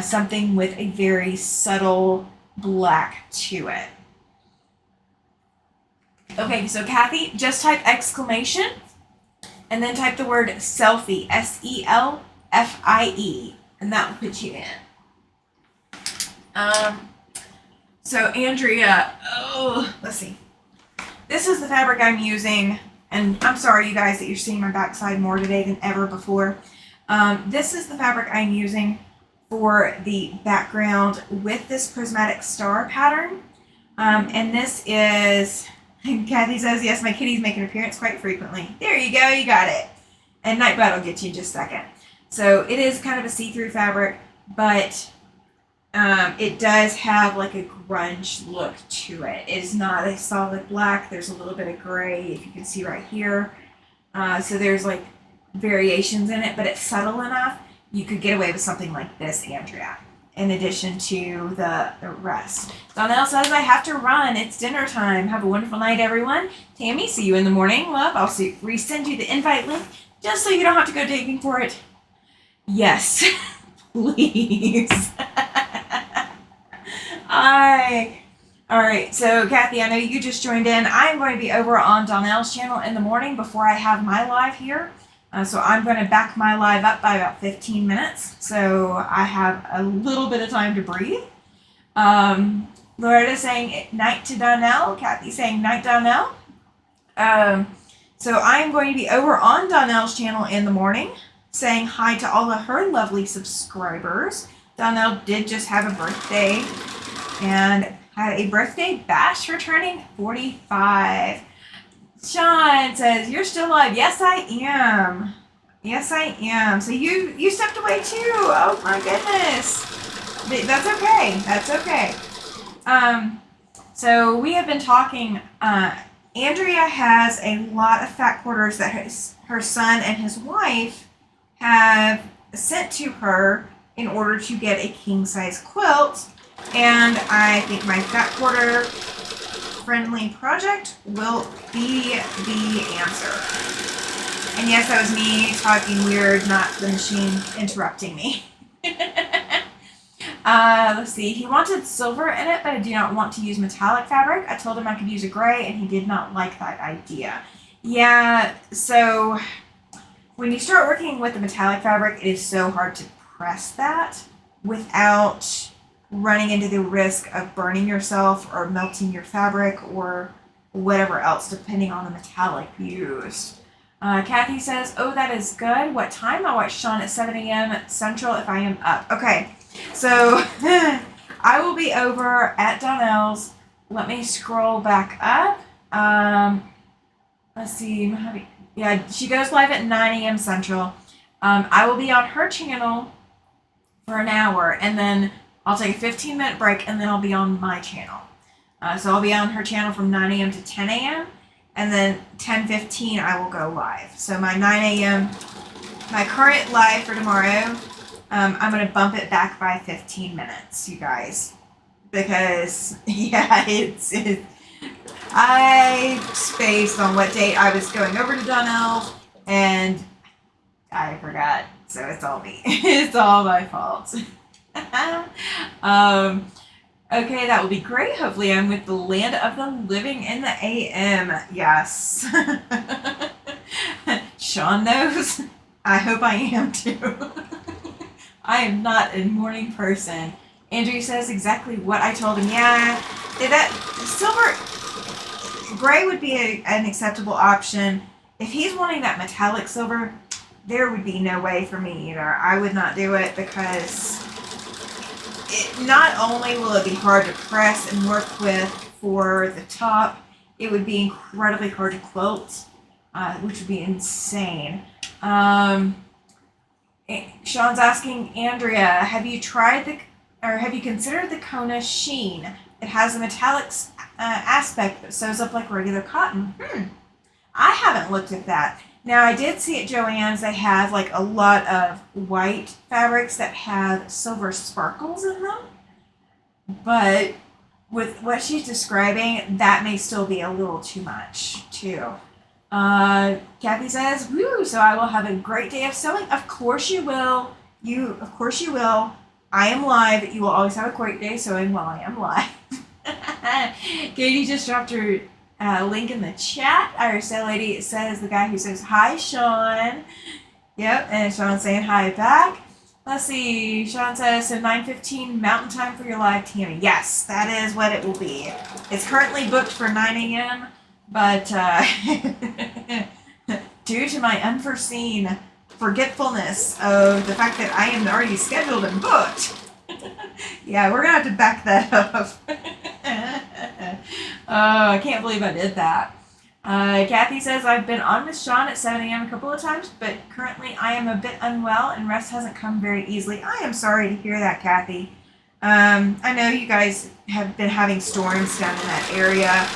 something with a very subtle black to it. Okay, so Kathy, just type exclamation and then type the word selfie, SELFIE, and that will put you in. So Andrea, let's see. This is the fabric I'm using, and I'm sorry you guys that you're seeing my backside more today than ever before. This is the fabric I'm using for the background with this prismatic star pattern. And this is, Kathy says, yes, my kitties make an appearance quite frequently. There you go, you got it. And Nightbot will get you in just a second. So it is kind of a see-through fabric, but it does have like a grunge look to it. It is not a solid black. There's a little bit of gray, if you can see right here. So there's like variations in it, but it's subtle enough. You could get away with something like this, Andrea, in addition to the rest. Donnell says, I have to run. It's dinner time. Have a wonderful night, everyone. Tammy, see you in the morning, love. I'll resend you the invite link just so you don't have to go digging for it. Yes, please. All right, so Kathy, I know you just joined in. I'm going to be over on Donnell's channel in the morning before I have my live here. So I'm going to back my live up by about 15 minutes. So I have a little bit of time to breathe. Loretta saying night to Donnell. Kathy saying night, Donnell. So I'm going to be over on Donnell's channel in the morning saying hi to all of her lovely subscribers. Donnell did just have a birthday and had a birthday bash for turning 45. Sean says, you're still live. Yes, I am. Yes, I am. So you stepped away too. Oh my goodness. That's okay. That's okay. So we have been talking. Andrea has a lot of fat quarters that her son and his wife have sent to her in order to get a king-size quilt. And I think my fat quarter friendly project will be the answer. And yes, that was me talking weird, not the machine interrupting me. Let's see. He wanted silver in it, but I do not want to use metallic fabric. I told him I could use a gray, and he did not like that idea. Yeah, so when you start working with the metallic fabric, it is so hard to press that without running into the risk of burning yourself or melting your fabric or whatever else, depending on the metallic used. Kathy says, oh, that is good. What time? I'll watch Sean at 7 a.m. Central if I am up. Okay, so I will be over at Donnell's. Let me scroll back up. Let's see. Yeah, she goes live at 9 a.m. Central. I will be on her channel for an hour, and then I'll take a 15-minute break, and then I'll be on my channel. So I'll be on her channel from 9 a.m. to 10 a.m., and then 10:15 I will go live. So my 9 a.m., my current live for tomorrow, I'm going to bump it back by 15 minutes, you guys. Because, yeah, I spaced on what date I was going over to Donnell, and I forgot. So it's all me. It's all my fault. Okay, that will be great. Hopefully I'm with the land of the living in the AM. Yes. Sean knows. I hope I am too. I am not a morning person. Andrew says exactly what I told him. Yeah, that silver, gray would be an acceptable option. If he's wanting that metallic silver, there would be no way for me either. I would not do it because not only will it be hard to press and work with for the top, it would be incredibly hard to quilt, which would be insane. Sean's asking, Andrea, have you considered the Kona sheen? It has a metallic aspect that sews up like regular cotton. I haven't looked at that. Now, I did see at Joann's they have like a lot of white fabrics that have silver sparkles in them. But with what she's describing, that may still be a little too much, too. Kathy says, woo, so I will have a great day of sewing. Of course you will. Of course you will. I am live. You will always have a great day sewing while I am live. Katie just dropped her link in the chat. Irish Sale Lady says the guy who says, hi, Sean. Yep, and Sean's saying hi back. Let's see. Sean says, so 9:15 Mountain Time for your live, Tammy. Yes, that is what it will be. It's currently booked for 9 a.m., but due to my unforeseen forgetfulness of the fact that I am already scheduled and booked, yeah, we're going to have to back that up. Oh, I can't believe I did that. Kathy says, I've been on with Sean at 7 a.m. a couple of times, but currently I am a bit unwell and rest hasn't come very easily. I am sorry to hear that, Kathy. I know you guys have been having storms down in that area.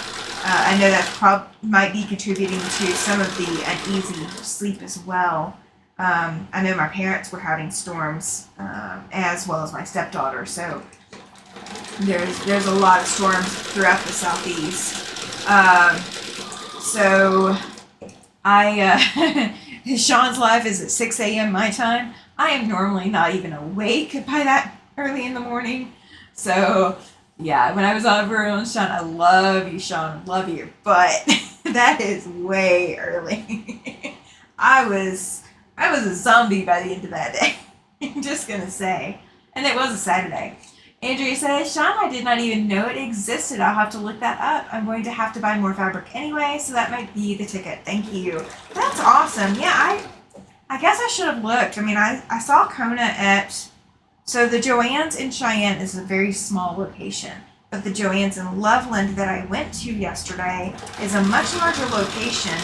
I know that might be contributing to some of the uneasy sleep as well. I know my parents were having storms, as well as my stepdaughter, so there's a lot of storms throughout the southeast. So Sean's live is at 6 a.m. my time. I am normally not even awake by that early in the morning. So yeah, when I was on over on Sean, I love you, Sean, love you, but that is way early. I was a zombie by the end of that day. I'm just gonna say, and it was a Saturday. Andrea says, Sean, I did not even know it existed. I'll have to look that up. I'm going to have to buy more fabric anyway, so that might be the ticket. Thank you. That's awesome. Yeah, I guess I should have looked. I mean, I saw Kona at, so the Joann's in Cheyenne is a very small location, but the Joann's in Loveland that I went to yesterday is a much larger location,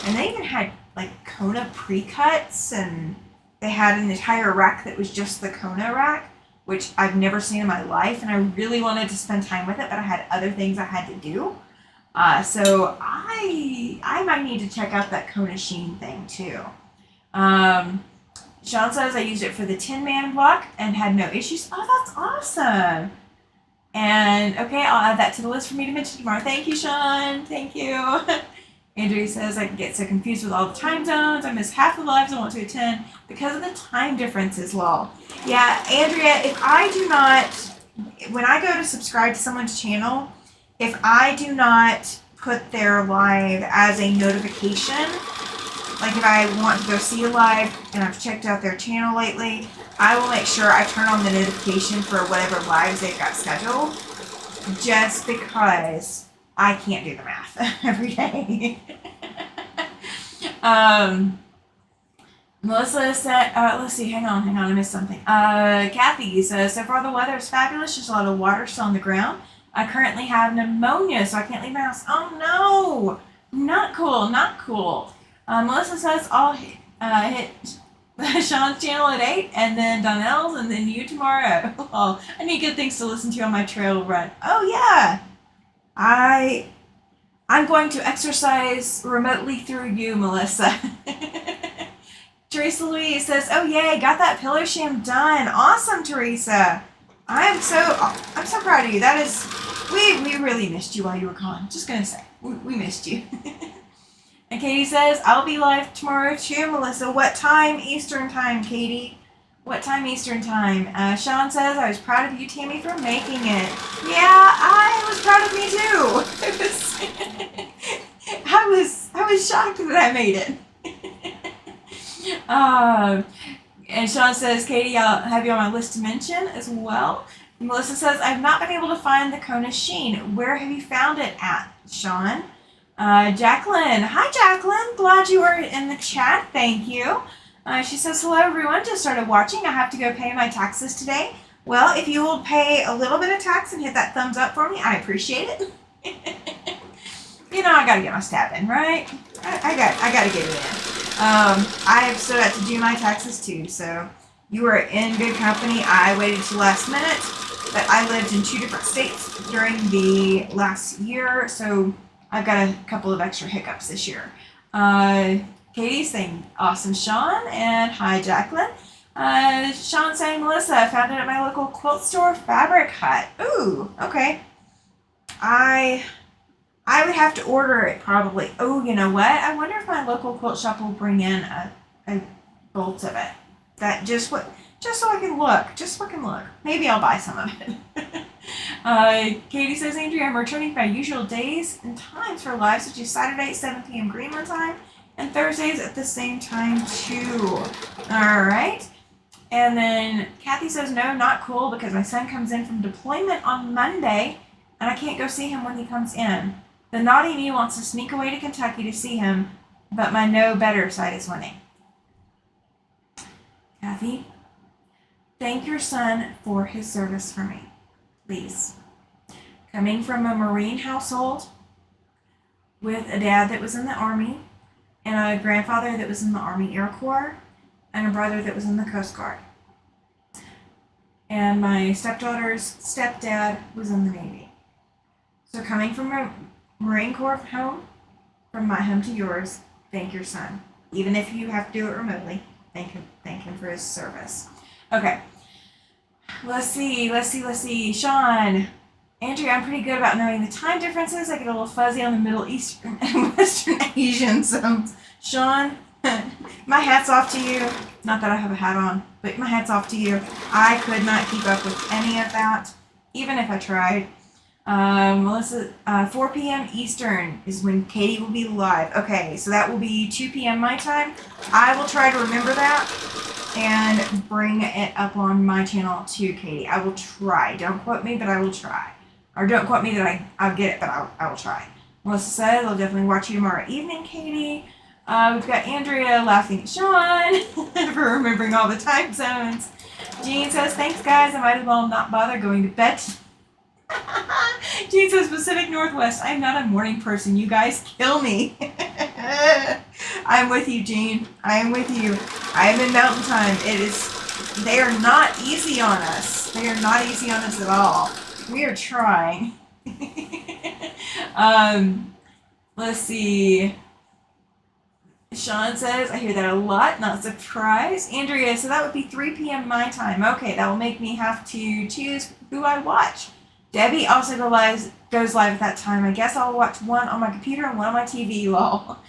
and they even had like Kona pre-cuts, and they had an entire rack that was just the Kona rack, which I've never seen in my life, and I really wanted to spend time with it, but I had other things I had to do. So I might need to check out that Kona Sheen thing too. Sean says I used it for the Tin Man block and had no issues. Oh, that's awesome. And okay, I'll add that to the list for me to mention tomorrow. Thank you, Sean. Thank you. Andrea says I get so confused with all the time zones. I miss half the lives I want to attend because of the time differences, lol. Yeah, Andrea, if I do not, when I go to subscribe to someone's channel, if I do not put their live as a notification, like if I want to go see a live and I've checked out their channel lately, I will make sure I turn on the notification for whatever lives they've got scheduled, just because I can't do the math every day. Melissa said, let's see, hang on, I missed something. Kathy says, so far the weather is fabulous, just a lot of water still on the ground. I currently have pneumonia, so I can't leave my house. Oh no, not cool, not cool. Melissa says, I'll hit Sean's channel at 8, and then Donnell's, and then you tomorrow. Oh, I need good things to listen to on my trail run. Oh yeah. I'm going to exercise remotely through you, Melissa. Teresa Louise says, oh yay, got that pillow sham done. Awesome, Teresa. I'm so proud of you. That is, we really missed you while you were gone. Just gonna say, we missed you. And Katie says, I'll be live tomorrow too, Melissa. What time Eastern time, Katie? What time Eastern time? Sean says, I was proud of you, Tammy, for making it. Yeah, I was proud of me too. I was shocked that I made it. And Sean says, Katie, I'll have you on my list to mention as well. Melissa says, I've not been able to find the Kona Sheen. Where have you found it at, Sean? Jacqueline. Hi, Jacqueline. Glad you were in the chat. Thank you. She says, hello, everyone. Just started watching. I have to go pay my taxes today. Well, if you will pay a little bit of tax and hit that thumbs up for me, I appreciate it. You know, I got to get my stab in, right? I got to get it in. I have still got to do my taxes, too. So you are in good company. I waited till last minute. But I lived in 2 different states during the last year. So I've got a couple of extra hiccups this year. Katie's saying, awesome, Sean, and hi, Jacqueline. Sean saying, Melissa, I found it at my local quilt store, Fabric Hut. Ooh, okay. I would have to order it probably. Oh, you know what? I wonder if my local quilt shop will bring in a bolt of it. That just so I can look. Maybe I'll buy some of it. Katie says, Andrea, I'm returning my usual days and times for live, such as Saturday at 7 p.m. Greenland time and Thursdays at the same time too. All right. And then Kathy says, no, not cool, because my son comes in from deployment on Monday and I can't go see him when he comes in. The naughty me wants to sneak away to Kentucky to see him, but my no better side is winning. Kathy, thank your son for his service for me, please. Coming from a Marine household, with a dad that was in the Army, and a grandfather that was in the Army Air Corps, and a brother that was in the Coast Guard. And my stepdaughter's stepdad was in the Navy. So coming from a Marine Corps home, from my home to yours, thank your son. Even if you have to do it remotely, thank him for his service. Okay. Let's see. Sean. Andrea, I'm pretty good about knowing the time differences. I get a little fuzzy on the Middle Eastern and Western Asian. So, Sean, my hat's off to you. Not that I have a hat on, but my hat's off to you. I could not keep up with any of that, even if I tried. Melissa, 4 p.m. Eastern is when Katie will be live. Okay, so that will be 2 p.m. my time. I will try to remember that and bring it up on my channel to Katie. I will try. Don't quote me, but I will try. Or don't quote me that I'll get it, but I will try. Melissa says, I'll definitely watch you tomorrow evening, Katie. We've got Andrea laughing at Sean for remembering all the time zones. Jean says, thanks guys, I might as well not bother going to bed. Jean says, Pacific Northwest, I'm not a morning person. You guys kill me. I'm with you, Jean. I am with you. I am in mountain time. They are not easy on us. They are not easy on us at all. We are trying. Let's see. Sean says, I hear that a lot, not surprised. Andrea, so that would be 3 p.m. my time. Okay, that will make me have to choose who I watch. Debbie also goes live at that time. I guess I'll watch one on my computer and one on my TV, lol.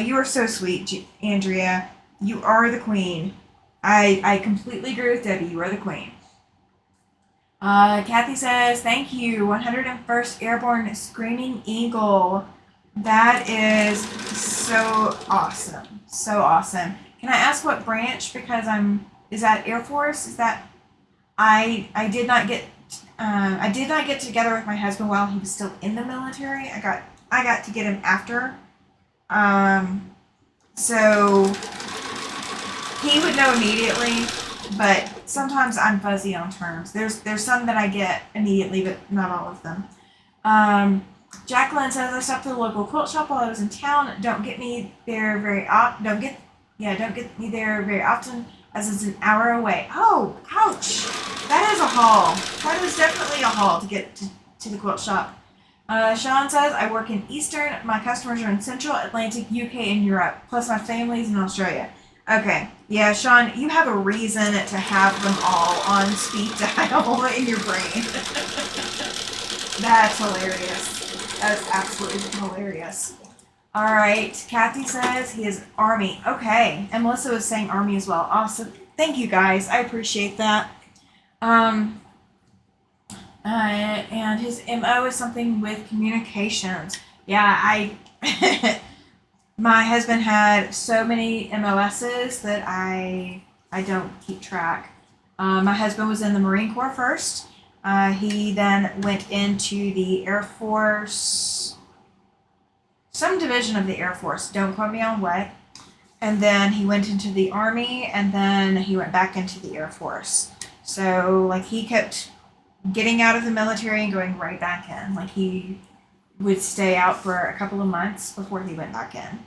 You are so sweet, Andrea. You are the queen. I completely agree with Debbie. You are the queen. Kathy says, thank you. 101st Airborne Screaming Eagle. That is so awesome. So awesome. Can I ask what branch? Because is that Air Force? Is that, I did not get together with my husband while he was still in the military. I got to get him after. So he would know immediately, but sometimes I'm fuzzy on terms. There's some that I get immediately, but not all of them. Jacqueline says, I stopped at the local quilt shop while I was in town. Don't get me there very often. Don't get me there very often, as it's an hour away. Oh, ouch! That is a haul. That is definitely a haul to get to the quilt shop. Sean says, I work in Eastern. My customers are in Central, Atlantic, UK, and Europe. Plus my family's in Australia. Okay. Yeah, Sean, you have a reason to have them all on speed dial in your brain. That's hilarious. That is absolutely hilarious. All right. Kathy says he is Army. Okay. And Melissa was saying Army as well. Awesome. Thank you, guys. I appreciate that. And his MO is something with communications. Yeah, my husband had so many MOSs that I don't keep track. My husband was in the Marine Corps first. He then went into the Air Force, some division of the Air Force. Don't quote me on what. And then he went into the Army, and then he went back into the Air Force. So, like, he kept getting out of the military and going right back in. Like, he would stay out for a couple of months before he went back in.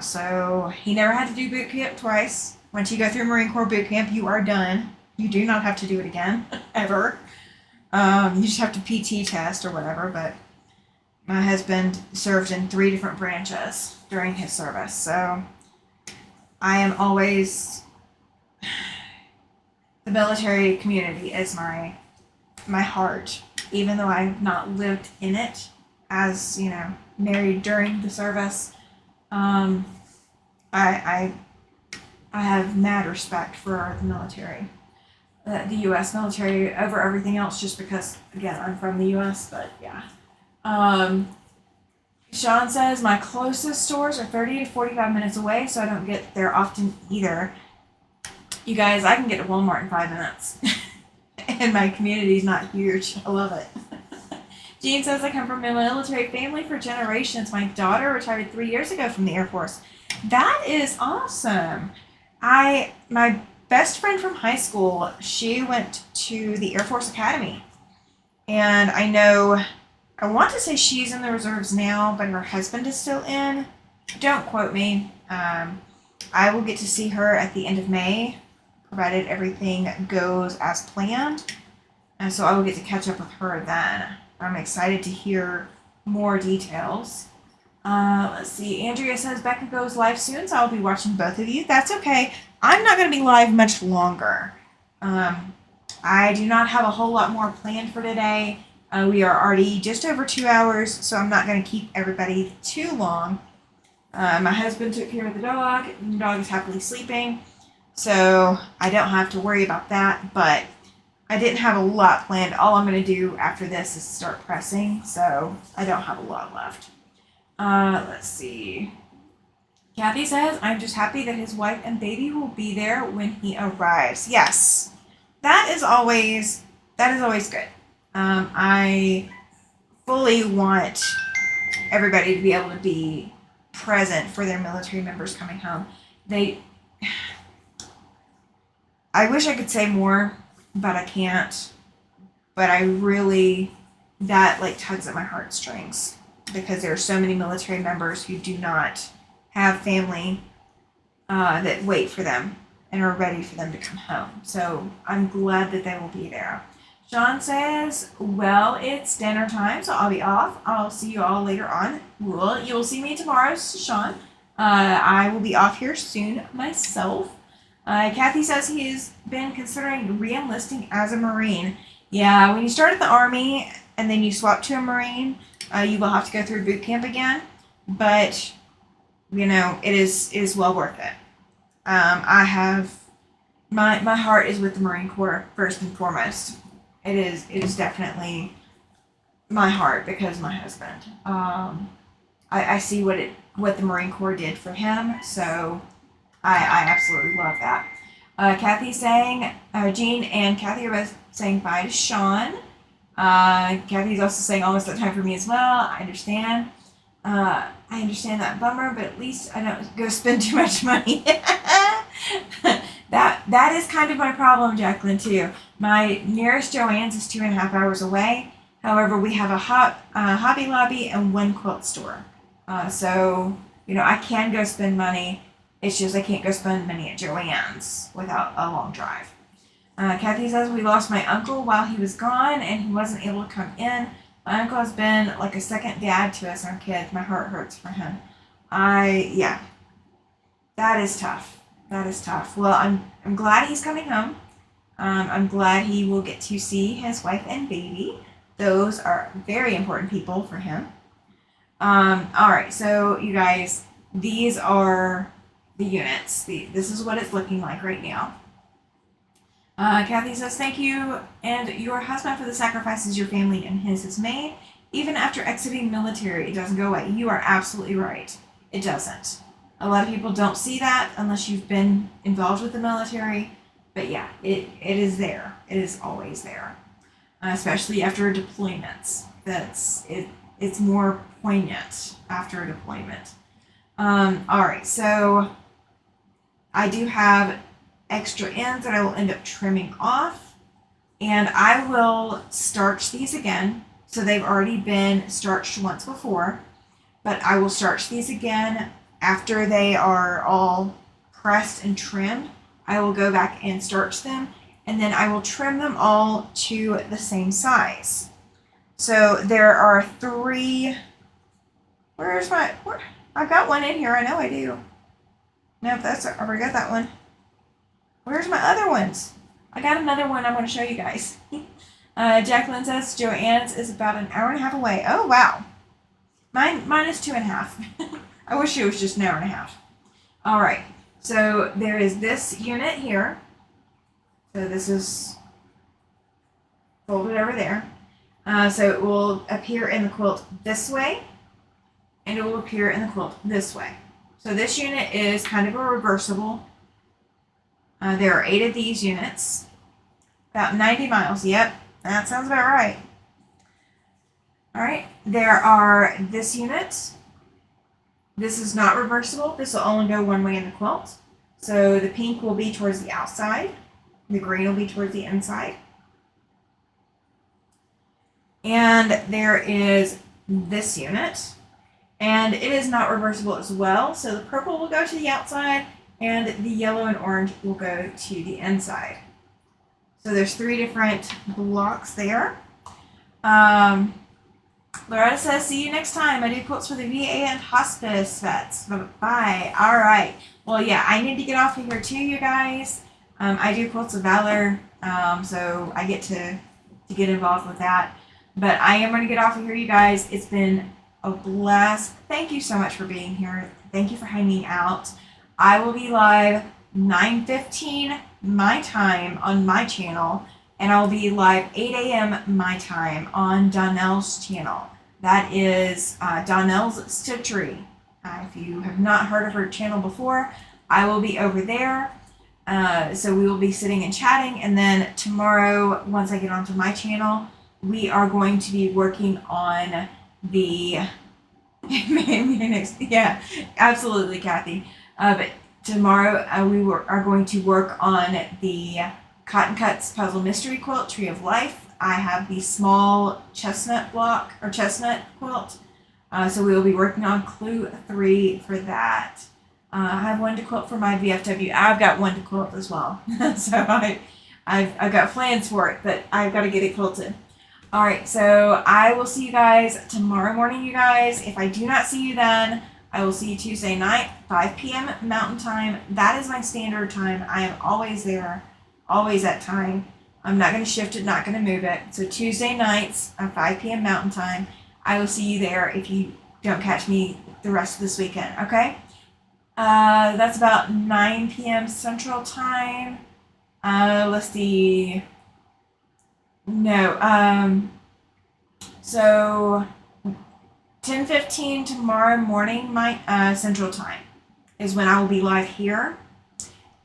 So, he never had to do boot camp twice. Once you go through Marine Corps boot camp, you are done. You do not have to do it again, ever. You just have to PT test or whatever, but my husband served in 3 different branches during his service. So, I am always, the military community is my heart, even though I've not lived in it as, married during the service. I have mad respect for the military, the U.S. military over everything else, just because, again, I'm from the U.S., but yeah. Sean says, my closest stores are 30 to 45 minutes away, so I don't get there often either. You guys, I can get to Walmart in 5 minutes. And my community's not huge. I love it. Jean says, I come from a military family for generations. My daughter retired 3 years ago from the Air Force. That is awesome. My best friend from high school, she went to the Air Force Academy. And I know I want to say she's in the reserves now, but her husband is still in. Don't quote me. I will get to see her at the end of May, provided everything goes as planned. And so I will get to catch up with her then. I'm excited to hear more details. Let's see. Andrea says Becca goes live soon, so I'll be watching both of you. That's okay. I'm not going to be live much longer. I do not have a whole lot more planned for today. We are already just over 2 hours, so I'm not going to keep everybody too long. My husband took care of the dog. The dog is happily sleeping, so I don't have to worry about that, but I didn't have a lot planned. All I'm going to do after this is start pressing, so I don't have a lot left. Let's see. Kathy says, I'm just happy that his wife and baby will be there when he arrives. Yes, that is always good. I fully want everybody to be able to be present for their military members coming home. I wish I could say more, but I can't. But I really, that like tugs at my heartstrings, because there are so many military members who do not have family that wait for them and are ready for them to come home. So I'm glad that they will be there. Sean says, well, it's dinner time, so I'll be off. I'll see you all later on. Well, you will see me tomorrow, Sean. I will be off here soon myself. Kathy says he's been considering re-enlisting as a Marine. Yeah, when you start in the Army and then you swap to a Marine, you will have to go through boot camp again. But, you know, it is well worth it. I have, my heart is with the Marine Corps first and foremost. It is definitely my heart because my husband. I see what the Marine Corps did for him, so I absolutely love that. Kathy's saying, Jean and Kathy are both saying bye to Sean. Kathy's also saying almost that time for me as well. I understand. I understand that bummer, but at least I don't go spend too much money. That is kind of my problem, Jacqueline, too. My nearest Joann's is 2.5 hours away. However, we have a Hobby Lobby and one quilt store. So, you know, I can go spend money. It's just I can't go spend money at Joann's without a long drive. Kathy says, we lost my uncle while he was gone and he wasn't able to come in. My uncle has been like a second dad to us and our kids. My heart hurts for him. Yeah, that is tough. That is tough. Well, I'm glad he's coming home. I'm glad he will get to see his wife and baby. Those are very important people for him. All right, so you guys, these are the units. This is what it's looking like right now. Kathy says, thank you and your husband for the sacrifices your family and his has made. Even after exiting the military, it doesn't go away. You are absolutely right. It doesn't. A lot of people don't see that unless you've been involved with the military. But yeah, it is there. It is always there. Especially after deployments. It's more poignant after a deployment. Alright, so I do have extra ends that I will end up trimming off, and I will starch these again. So they've already been starched once before, but I will starch these again after they are all pressed and trimmed. I will go back and starch them, and then I will trim them all to the same size. So there are 3. I've got one in here. I know I do. No, I forgot that one. Where's my other ones? I got another one I'm going to show you guys. Jacqueline says Joann's is about an hour and a half away. Oh, wow. Mine is 2.5. I wish it was just an hour and a half. All right. So there is this unit here. So this is folded over there. So it will appear in the quilt this way, and it will appear in the quilt this way. So this unit is kind of a reversible. There are 8 of these units. About 90 miles. Yep, that sounds about right. All right, there are this unit. This is not reversible. This will only go one way in the quilt. So the pink will be towards the outside. The green will be towards the inside. And there is this unit, and it is not reversible as well. So the purple will go to the outside, and the yellow and orange will go to the inside. So there's 3 different blocks there. Loretta says, see you next time. I do quilts for the VA and hospice vets. Bye. All right. Well, yeah, I need to get off of here too, you guys. I do quilts of valor, so I get to get involved with that. But I am going to get off of here, you guys. It's been a blast. Thank you so much for being here. Thank you for hanging out. I will be live 9:15 my time on my channel, and I'll be live 8 a.m. my time on Donnell's channel. That is Donnell's Stitchery. If you have not heard of her channel before, I will be over there. So we will be sitting and chatting, and then tomorrow, once I get onto my channel, we are going to be working on the yeah, absolutely, Kathy. But tomorrow we are going to work on the Cotton Cuts Puzzle Mystery Quilt, Tree of Life. I have the small chestnut block or chestnut quilt, so we will be working on clue 3 for that. I have one to quilt for my VFW. I've got one to quilt as well, so I've got plans for it, but I've got to get it quilted. All right, so I will see you guys tomorrow morning, you guys. If I do not see you then, I will see you Tuesday night, 5 p.m. Mountain Time. That is my standard time. I am always there, always at time. I'm not going to shift it, not going to move it. So Tuesday nights at 5 p.m. Mountain Time, I will see you there if you don't catch me the rest of this weekend, okay? That's about 9 p.m. Central Time. Let's see. No, so 10:15 tomorrow morning, my Central Time is when I will be live here,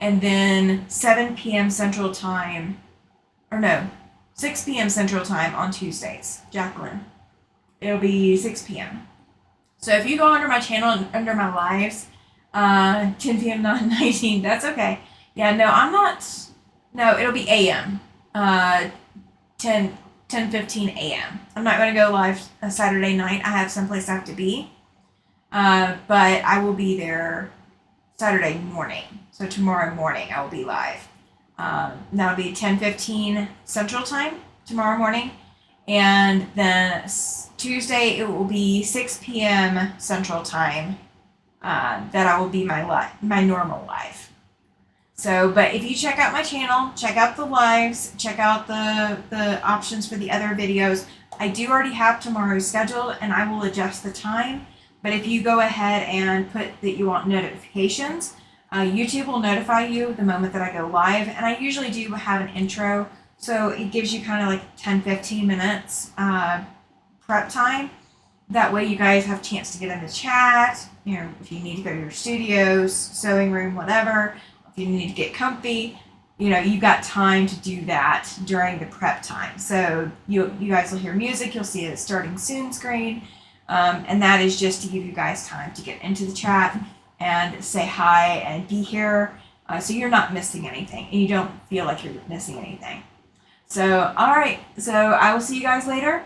and then 7 p.m. Central Time, or no, 6 p.m. Central Time on Tuesdays, Jacqueline. It'll be 6 p.m. So if you go under my channel, under my lives, 10 p.m. 19, that's okay. Yeah, no, I'm not, no, it'll be a.m. 10:15 a.m. I'm not going to go live a Saturday night. I have someplace I have to be. But I will be there Saturday morning. So tomorrow morning I will be live. That'll be 10:15 Central Time tomorrow morning. And then Tuesday it will be 6 p.m. Central Time that I will be my normal live. So, but if you check out my channel, check out the lives, check out the options for the other videos. I do already have tomorrow's scheduled, and I will adjust the time. But if you go ahead and put that you want notifications, YouTube will notify you the moment that I go live. And I usually do have an intro, so it gives you kind of like 10-15 minutes prep time. That way you guys have a chance to get in the chat, you know, if you need to go to your studios, sewing room, whatever. You need to get comfy, you know, you've got time to do that during the prep time. So you guys will hear music, you'll see a starting soon screen, and that is just to give you guys time to get into the chat and say hi and be here, so you're not missing anything and you don't feel like you're missing anything. So, all right, so I will see you guys later.